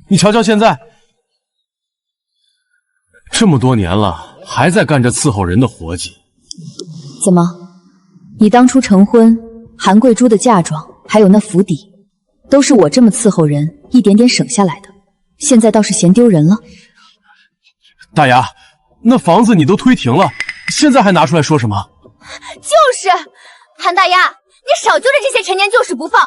你瞧瞧现在，这么多年了，还在干着伺候人的活计。怎么？你当初成婚，韩贵珠的嫁妆，还有那府邸，都是我这么伺候人一点点省下来的，现在倒是嫌丢人了。大丫，那房子你都推停了，现在还拿出来说什么？就是，韩大丫，你少揪着这些陈年旧事不放。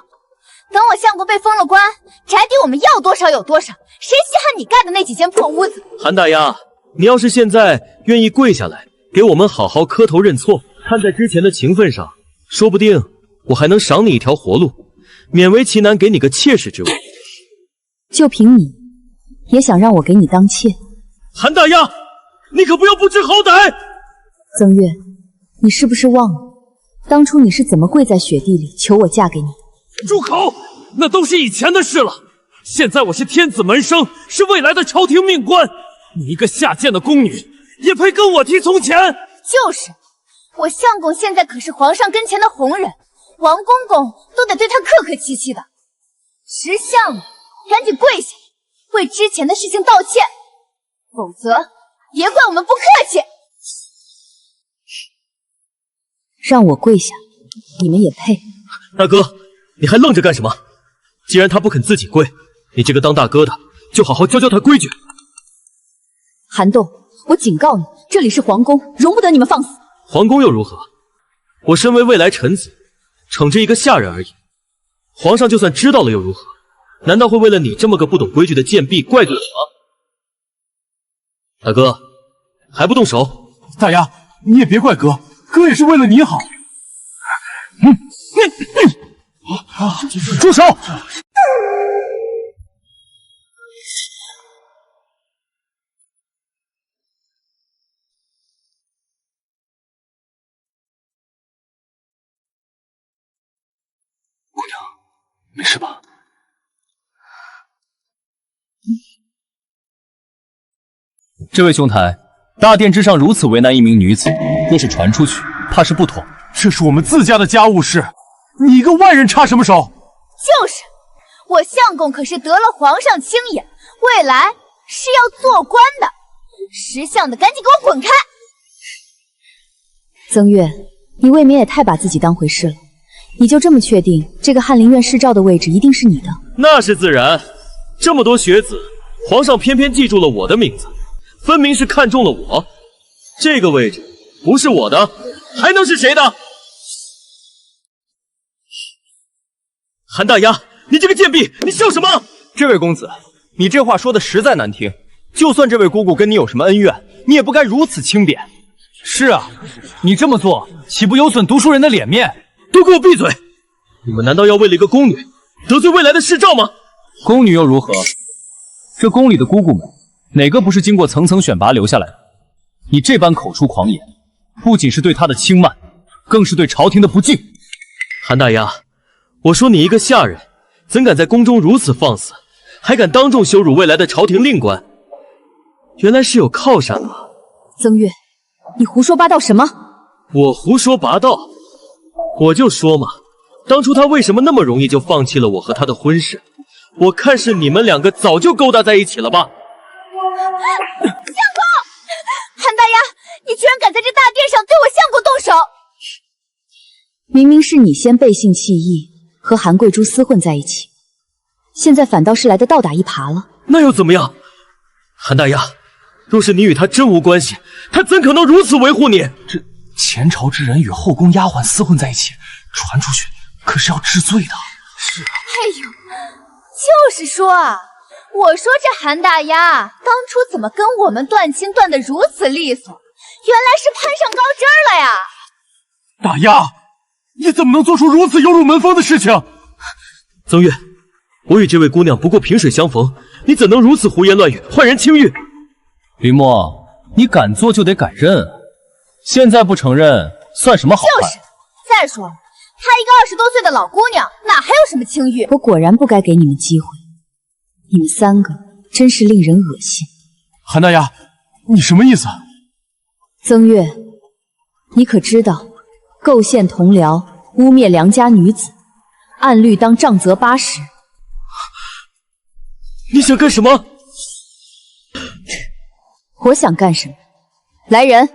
等我相公被封了官，宅邸我们要多少有多少，谁稀罕你盖的那几间破屋子？韩大丫，你要是现在愿意跪下来，给我们好好磕头认错，看在之前的情分上，说不定我还能赏你一条活路，勉为其难给你个妾室之位。就凭你，也想让我给你当妾？韩大丫，你可不要不知好歹！曾月，你是不是忘了，当初你是怎么跪在雪地里求我嫁给你？住口！那都是以前的事了。现在我是天子门生，是未来的朝廷命官，你一个下贱的宫女，也配跟我提从前？就是，我相公现在可是皇上跟前的红人，王公公都得对他客客气气的。识相了，赶紧跪下，为之前的事情道歉，否则别怪我们不客气。让我跪下，你们也配？大哥，你还愣着干什么？既然他不肯自己跪，你这个当大哥的就好好教教他规矩。韩栋，我警告你，这里是皇宫，容不得你们放肆。皇宫又如何？我身为未来臣子，惩治一个下人而已。皇上就算知道了又如何？难道会为了你这么个不懂规矩的贱婢怪罪我吗？大哥，还不动手？大丫，你也别怪哥，哥也是为了你好。住手！姑娘，没事吧？这位兄台，大殿之上如此为难一名女子，若是传出去，怕是不妥。这是我们自家的家务事，你一个外人插什么手？就是，我相公可是得了皇上青眼，未来是要做官的。识相的，赶紧给我滚开！曾月，你未免也太把自己当回事了。你就这么确定这个翰林院侍诏的位置一定是你的？那是自然，这么多学子，皇上偏偏记住了我的名字，分明是看中了我。这个位置不是我的，还能是谁的？韩大丫，你这个贱婢，你笑什么？这位公子，你这话说的实在难听。就算这位姑姑跟你有什么恩怨，你也不该如此轻贬。是啊，你这么做岂不有损读书人的脸面？都给我闭嘴！你们难道要为了一个宫女得罪未来的侍诏吗？宫女又如何？这宫里的姑姑们，哪个不是经过层层选拔留下来的？你这般口出狂言，不仅是对她的轻慢，更是对朝廷的不敬。韩大丫，我说你一个下人，怎敢在宫中如此放肆，还敢当众羞辱未来的朝廷令官？原来是有靠山啊！曾月，你胡说八道什么？我胡说八道？我就说嘛，当初他为什么那么容易就放弃了我和他的婚事？我看是你们两个早就勾搭在一起了吧？相公，韩大丫，你居然敢在这大殿上对我相公动手！明明是你先背信弃义，和韩贵珠厮混在一起，现在反倒是来的倒打一耙了。那又怎么样？韩大丫，若是你与他真无关系，他怎可能如此维护你？这前朝之人与后宫丫鬟厮混在一起，传出去可是要治罪的。是啊。哎呦，就是说啊，我说这韩大丫当初怎么跟我们断亲断得如此利索？原来是攀上高枝了呀！大丫，你怎么能做出如此有辱门风的事情？曾月，我与这位姑娘不过萍水相逢，你怎能如此胡言乱语，坏人清誉？林墨，你敢做就得敢认，现在不承认算什么好汉？就是。再说了，她一个20多岁的老姑娘，哪还有什么清誉？我果然不该给你们机会，你们三个真是令人恶心。韩大丫，你什么意思？曾月，你可知道构陷同僚、污蔑良家女子，按律当杖责80。你想干什么？我想干什么？来人！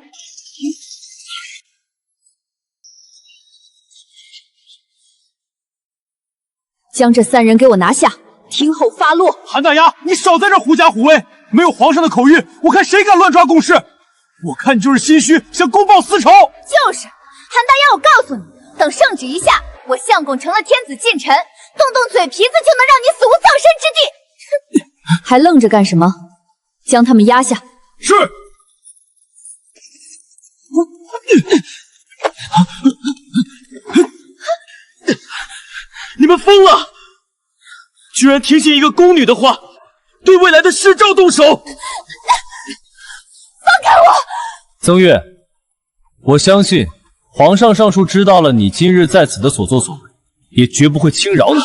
将这3人给我拿下，听候发落。韩大丫，你少在这狐假虎威！没有皇上的口谕，我看谁敢乱抓公事？我看你就是心虚，想公报私仇。就是，韩大丫，我告诉你，等圣旨一下，我相公成了天子近臣，动动嘴皮子就能让你死无葬身之地。还愣着干什么？将他们压下。是。你们疯了！居然听信一个宫女的话，对未来的侍诏动手！放开我！曾月，我相信皇上上述知道了你今日在此的所作所为，也绝不会轻饶你。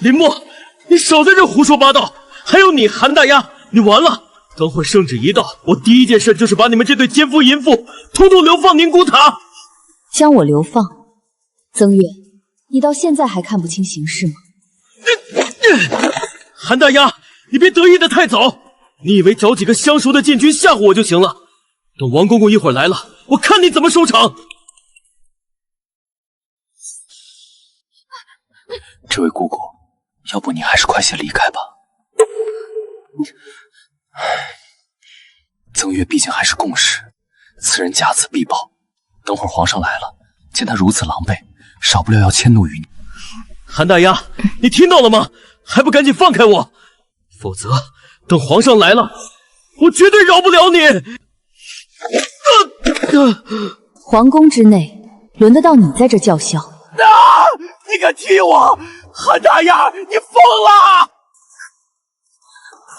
林墨，你少在这胡说八道！还有你韩大丫，你完了！等会圣旨一到，我第一件事就是把你们这对奸夫淫妇统统流放宁古塔。将我流放？曾月，你到现在还看不清形势吗？韩大丫，你别得意的太早！你以为找几个相熟的禁军吓唬我就行了？等王公公一会儿来了，我看你怎么收场！这位姑姑，要不你还是快些离开吧。曾月毕竟还是宫使，此人睚眦必报。等会儿皇上来了，见他如此狼狈，少不了要迁怒于你。韩大丫，你听到了吗？还不赶紧放开我！否则等皇上来了，我绝对饶不了你！皇宫之内，轮得到你在这叫嚣？你敢踢我！韩大丫，你疯了！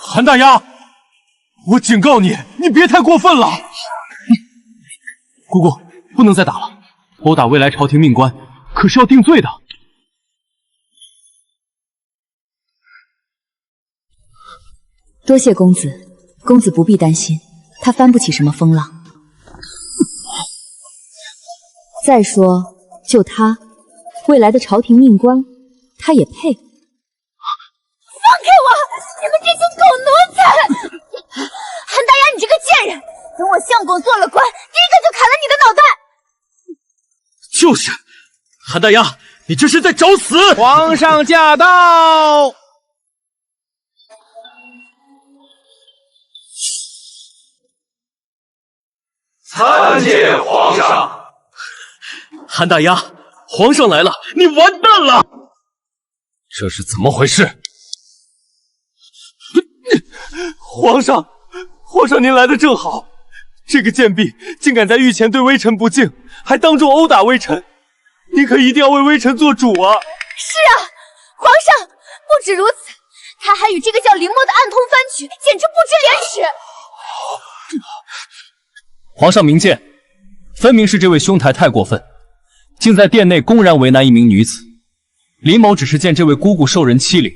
韩大丫，我警告你，你别太过分了。姑姑，不能再打了，殴打未来朝廷命官，可是要定罪的。多谢公子，公子不必担心，他翻不起什么风浪。再说，就他，未来的朝廷命官，他也配？放开我！你们这群狗奴才！韩大丫，你这个贱人！等我相公做了官，第一个就砍了你的脑袋！就是，韩大丫，你这是在找死！皇上驾到！参见皇上。韩大丫，皇上来了，你完蛋了！这是怎么回事？皇上，您来的正好。这个贱婢竟敢在御前对微臣不敬，还当众殴打微臣，您可一定要为微臣做主啊！是啊，皇上，不止如此，他还与这个叫凌墨的暗通番曲，简直不知廉耻！皇上明鉴，分明是这位兄台太过分，竟在殿内公然为难一名女子。林某只是见这位姑姑受人欺凌，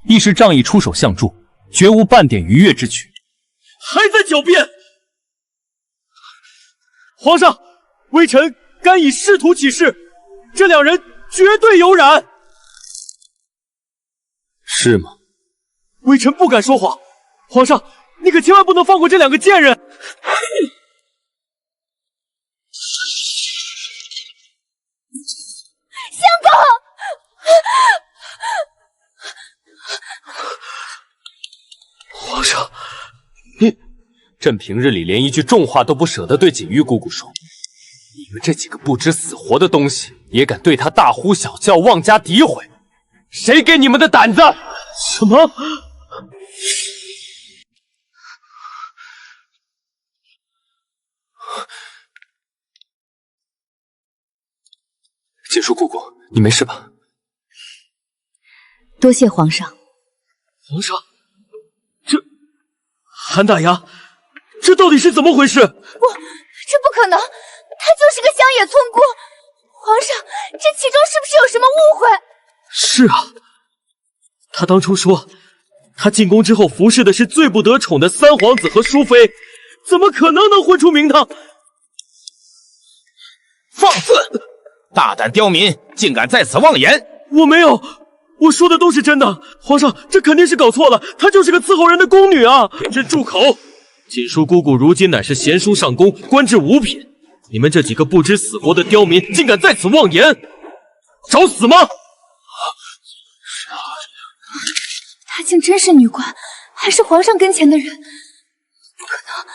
一时仗义出手相助，绝无半点逾越之举。还在狡辩！皇上，微臣敢以师徒起誓，这两人绝对有染。是吗？微臣不敢说谎。皇上，你可千万不能放过这两个贱人！相公，皇上，朕平日里连一句重话都不舍得对锦玉姑姑说，你们这几个不知死活的东西，也敢对她大呼小叫、妄加诋毁，谁给你们的胆子？什么？锦书姑姑，你没事吧？多谢皇上。皇上，韩大丫，这到底是怎么回事？这不可能，他就是个乡野村姑。皇上，这其中是不是有什么误会？是啊，他当初说，他进宫之后服侍的是最不得宠的三皇子和淑妃，怎么可能混出名堂？放肆！大胆刁民，竟敢在此妄言！我没有，我说的都是真的。皇上，这肯定是搞错了，她就是个伺候人的宫女啊！朕住口！锦书姑姑如今乃是贤淑上宫，官至五品，你们这几个不知死活的刁民，竟敢在此妄言，找死吗？她竟真是女官，还是皇上跟前的人？不可能，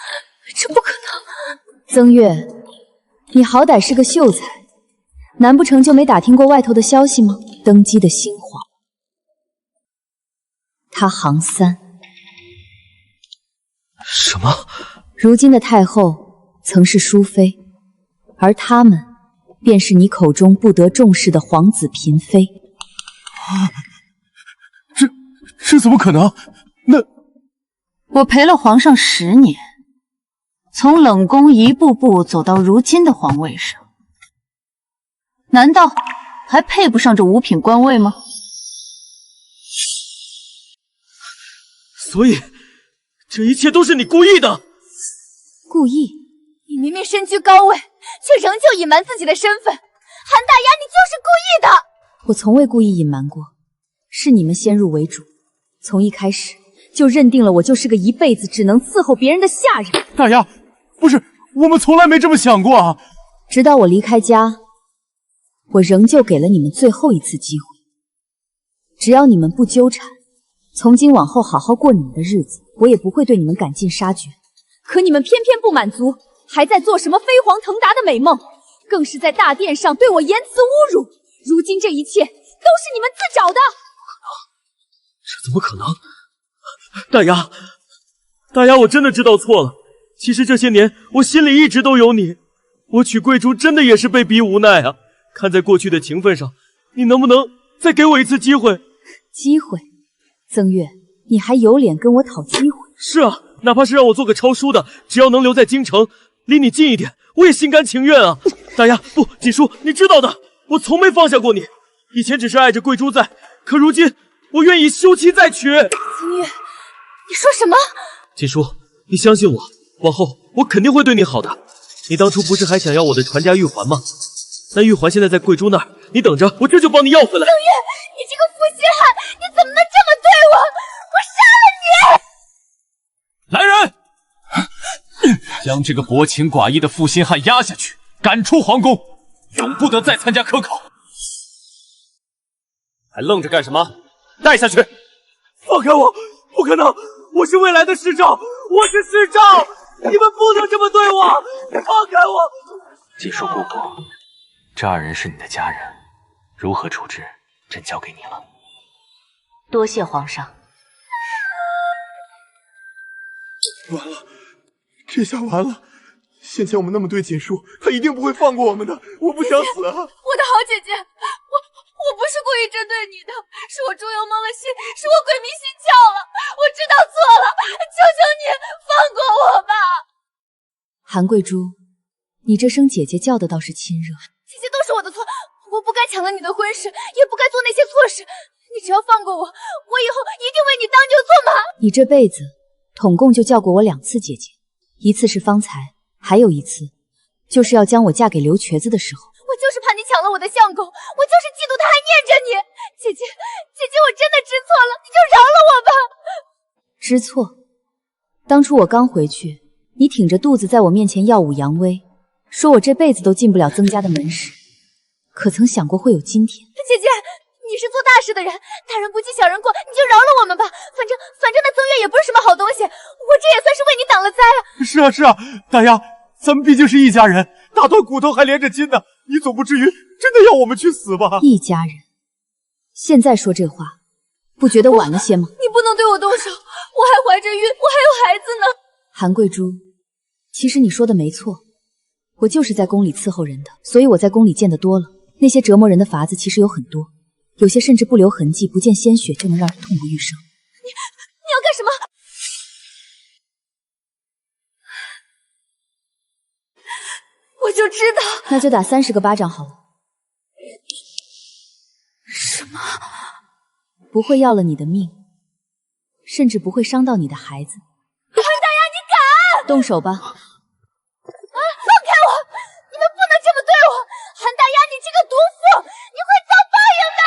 这不可能！曾月，你好歹是个秀才，难不成就没打听过外头的消息吗？登基的新皇，他行三。什么？如今的太后曾是淑妃，而他们便是你口中不得重视的皇子嫔妃。这怎么可能？那我陪了皇上10年，从冷宫一步步走到如今的皇位上，难道还配不上这五品官位吗？所以，这一切都是你故意的。故意？你明明身居高位，却仍旧隐瞒自己的身份。韩大丫，你就是故意的！我从未故意隐瞒过，是你们先入为主，从一开始就认定了我就是个一辈子只能伺候别人的下人。大丫，不是，我们从来没这么想过啊！直到我离开家，我仍旧给了你们最后一次机会。只要你们不纠缠，从今往后好好过你们的日子，我也不会对你们赶尽杀绝。可你们偏偏不满足，还在做什么飞黄腾达的美梦，更是在大殿上对我言辞侮辱。如今这一切都是你们自找的。这怎么可能？大丫，我真的知道错了。其实这些年我心里一直都有你，我娶贵珠真的也是被逼无奈啊！看在过去的情分上，你能不能再给我一次机会？机会？曾月，你还有脸跟我讨机会？是啊，哪怕是让我做个抄书的，只要能留在京城，离你近一点，我也心甘情愿啊！大丫，不，锦书，你知道的，我从没放下过你。以前只是爱着贵珠在，可如今我愿意休妻再娶。曾月，你说什么？锦书，你相信我，往后我肯定会对你好的。你当初不是还想要我的传家玉环吗？那玉环现在在贵珠那儿，你等着，我这就帮你要回来。曾月，你这个负心汉，你怎么能这么对我？我杀了来你！人，将这个薄情寡义的负心汉压下去，赶出皇宫，永不得再参加科考。还愣着干什么？带下去！放开我！不可能！我是未来的世昭，我是世昭！你们不能这么对我！放开我！锦书姑姑，这二人是你的家人，如何处置，朕交给你了。多谢皇上。完了，这下完了！先前我们那么对锦书，他一定不会放过我们的。我不想死啊！我的好姐姐，我不是故意针对你的，是我猪油蒙了心，是我鬼迷心窍了，我知道错了，求求你放过我吧！韩贵珠，你这声姐姐叫的倒是亲热。这些都是我的错，我不该抢了你的婚事，也不该做那些错事。你只要放过我，我以后一定为你当牛做马。你这辈子统共就叫过我2次姐姐，一次是方才，还有一次就是要将我嫁给刘瘸子的时候。我就是怕你抢了我的相公，我就是嫉妒他还念着你。姐姐，我真的知错了，你就饶了我吧。知错？当初我刚回去，你挺着肚子在我面前耀武扬威，说我这辈子都进不了曾家的门市，可曾想过会有今天？姐姐，你是做大事的人，大人不计小人过，你就饶了我们吧。反正那曾月也不是什么好东西，我这也算是为你挡了灾啊。是啊，大丫，咱们毕竟是一家人，大断骨头还连着筋呢，你总不至于真的要我们去死吧？一家人，现在说这话，不觉得晚了些吗？你不能对我动手，我还怀着孕，我还有孩子呢。韩贵珠，其实你说的没错，我就是在宫里伺候人的，所以我在宫里见得多了，那些折磨人的法子其实有很多，有些甚至不留痕迹，不见鲜血就能让人痛不欲生。你要干什么？我就知道。那就打30个巴掌好了。什么？不会要了你的命，甚至不会伤到你的孩子。韩大丫，你敢！动手吧！放开我！你们不能这么对我！韩大丫，你这个毒妇，你会遭报应的！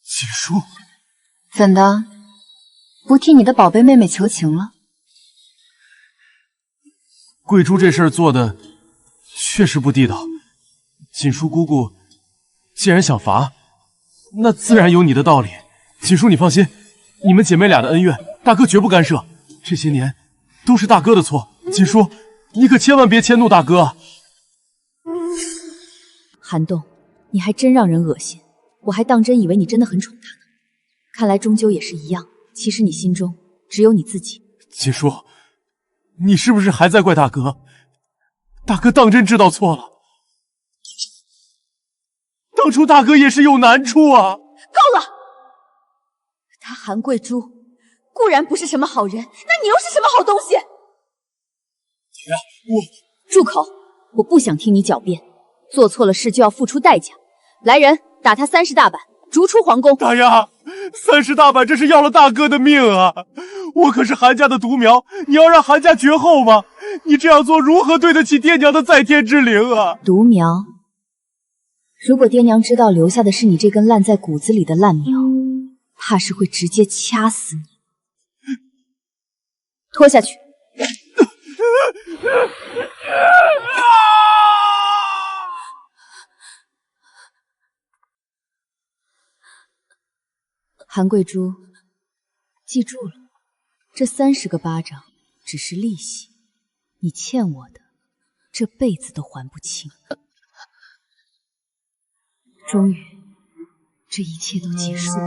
锦书，怎的？不替你的宝贝妹妹求情了？贵珠这事儿做的确实不地道。锦书姑姑既然想罚，那自然有你的道理。锦书，你放心，你们姐妹俩的恩怨，大哥绝不干涉。这些年都是大哥的错，锦书，你可千万别迁怒大哥啊！韩栋，你还真让人恶心，我还当真以为你真的很宠他呢。看来终究也是一样，其实你心中只有你自己。锦书，你是不是还在怪大哥？大哥当真知道错了。当初大哥也是有难处啊。够了！他韩贵珠固然不是什么好人，那你又是什么好东西？姐，我住口！我不想听你狡辩，做错了事就要付出代价。来人，打他30大板，逐出皇宫。大丫，30大板这是要了大哥的命啊！我可是韩家的独苗，你要让韩家绝后吗？你这样做如何对得起爹娘的在天之灵啊？独苗，如果爹娘知道留下的是你这根烂在骨子里的烂苗，怕是会直接掐死你。拖下去。韩贵珠，记住了，这30个巴掌只是利息，你欠我的，这辈子都还不清。终于，这一切都结束了。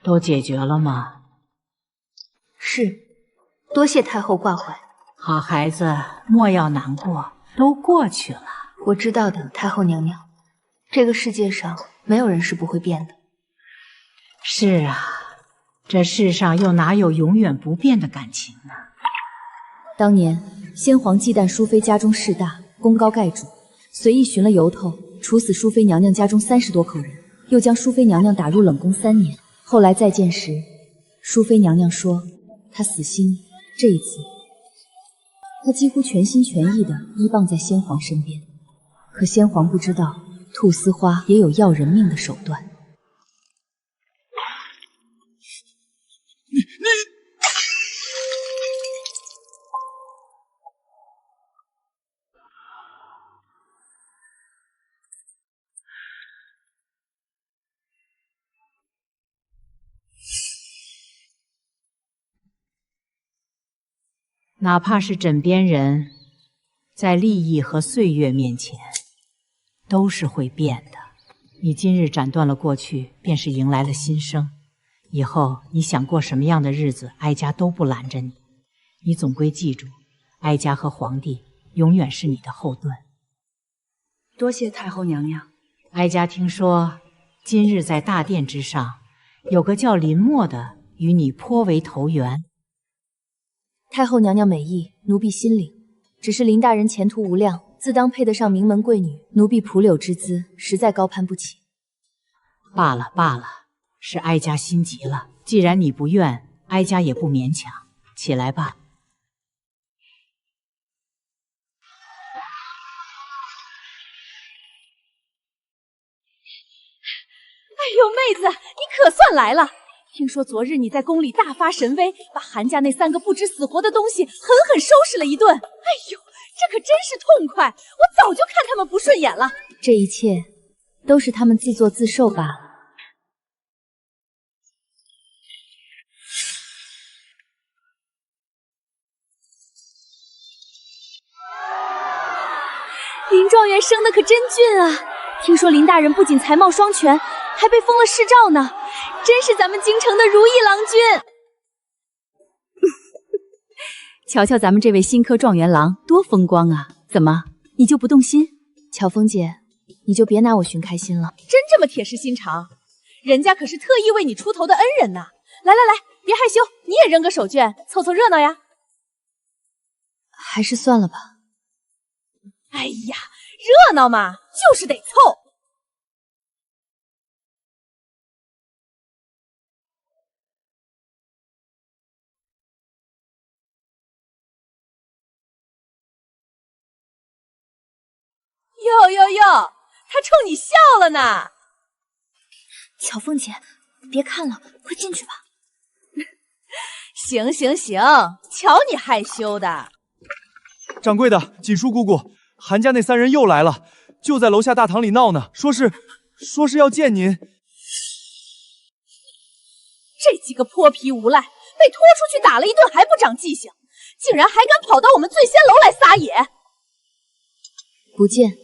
都解决了吗？是，多谢太后挂怀。好孩子，莫要难过，都过去了。我知道的，太后娘娘。这个世界上没有人是不会变的。是啊，这世上又哪有永远不变的感情呢？当年先皇忌惮淑妃家中势大，功高盖主，随意寻了由头，处死淑妃娘娘家中30多口人，又将淑妃娘娘打入冷宫3年。后来再见时，淑妃娘娘说她死心你，这一次她几乎全心全意地依傍在先皇身边。可先皇不知道，菟丝花也有要人命的手段。哪怕是枕边人，在利益和岁月面前，都是会变的。你今日斩断了过去，便是迎来了新生。以后你想过什么样的日子，哀家都不拦着你。你总归记住，哀家和皇帝永远是你的后盾。多谢太后娘娘。哀家听说，今日在大殿之上，有个叫林默的与你颇为投缘。太后娘娘美意，奴婢心领。只是林大人前途无量，自当配得上名门贵女，奴婢蒲柳之姿，实在高攀不起。罢了罢了，是哀家心急了。既然你不愿，哀家也不勉强。起来吧。哎呦，妹子，你可算来了！听说昨日你在宫里大发神威，把韩家那3个不知死活的东西狠狠收拾了一顿。哎呦，这可真是痛快！我早就看他们不顺眼了。这一切都是他们自作自受罢了。林状元生的可真俊啊！听说林大人不仅才貌双全，还被封了世照呢，真是咱们京城的如意郎君。瞧瞧咱们这位新科状元郎多风光啊！怎么，你就不动心？乔峰姐，你就别拿我寻开心了。真这么铁石心肠？人家可是特意为你出头的恩人呐！来来来，别害羞，你也扔个手绢，凑凑热闹呀。还是算了吧。哎呀，热闹嘛，就是得凑。哟哟哟，他冲你笑了呢。巧凤姐，别看了，快进去吧。行行行，瞧你害羞的。掌柜的，锦书姑姑，韩家那3人又来了，就在楼下大堂里闹呢，说是要见您。这几个泼皮无赖，被拖出去打了一顿还不长记性，竟然还敢跑到我们醉仙楼来撒野。不见。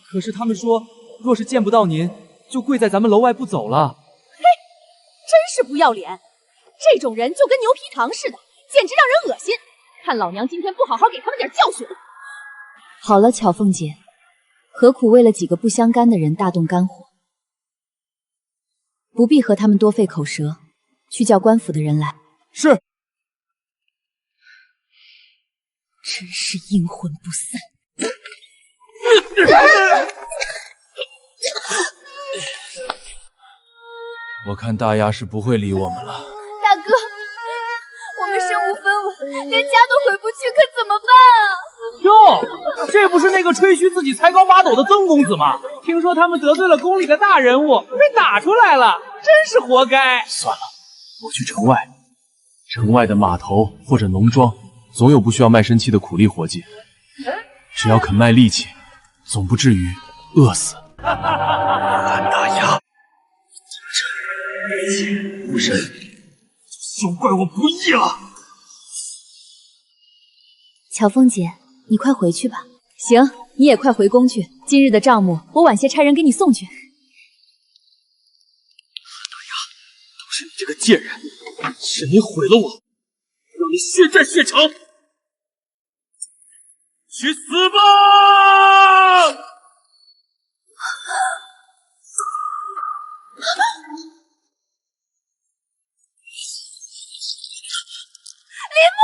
可是他们说，若是见不到您，就跪在咱们楼外不走了。嘿，真是不要脸！这种人就跟牛皮糖似的，简直让人恶心。看老娘今天不好好给他们点教训！好了，巧凤姐，何苦为了几个不相干的人大动肝火？不必和他们多费口舌，去叫官府的人来。是。真是阴魂不散。我看大丫是不会理我们了。大哥，我们身无分文，连家都回不去，可怎么办啊？哟，这不是那个吹嘘自己才高八斗的曾公子吗？听说他们得罪了宫里的大人物，被打出来了，真是活该。算了，我去城外，城外的码头或者农庄，总有不需要卖身契的苦力活计。只要肯卖力气，总不至于饿死。韩大丫，这无人，休怪我不义了。乔凤姐，你快回去吧。行，你也快回宫去。今日的账目，我晚些差人给你送去。是你这个贱人，是你毁了我，让你血债血偿！去死吧！林墨！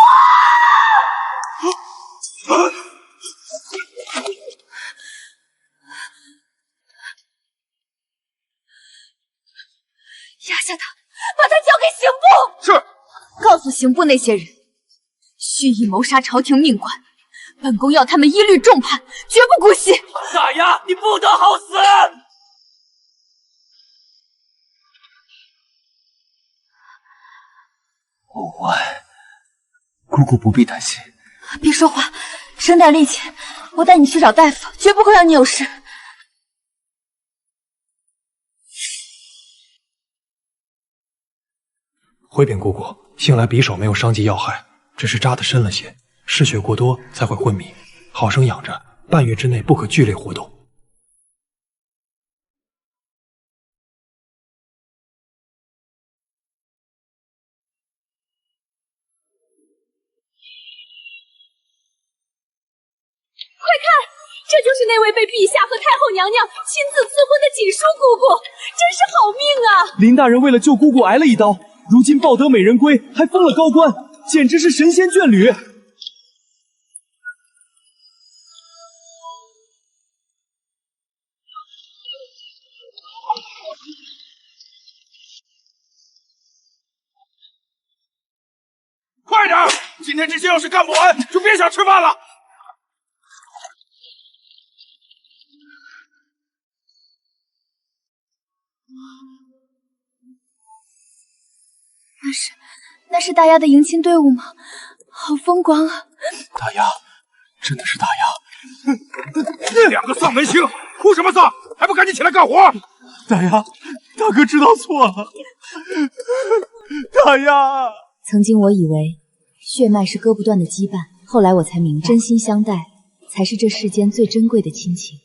压下他，把他交给刑部。是。告诉刑部那些人，蓄意谋杀朝廷命官，本宫要他们一律重判，绝不姑息。大丫，你不得好死！无关，姑姑不必担心。别说话，省点力气，我带你去找大夫，绝不会让你有事。回禀姑姑，幸来匕首没有伤及要害，只是扎得深了些，失血过多才会昏迷，好生养着，半月之内不可剧烈活动。快看，这就是那位被陛下和太后娘娘亲自赐婚的锦书姑姑，真是好命啊！林大人为了救姑姑挨了一刀，如今抱得美人归，还封了高官，简直是神仙眷侣。快点！今天这些要是干不完，就别想吃饭了。那是大丫的迎亲队伍吗？好风光啊！大丫，真的是大丫！两个丧门星，哭什么丧？还不赶紧起来干活！大丫，大哥知道错了。大丫，曾经我以为血脉是割不断的羁绊，后来我才明，真心相待才是这世间最珍贵的亲情。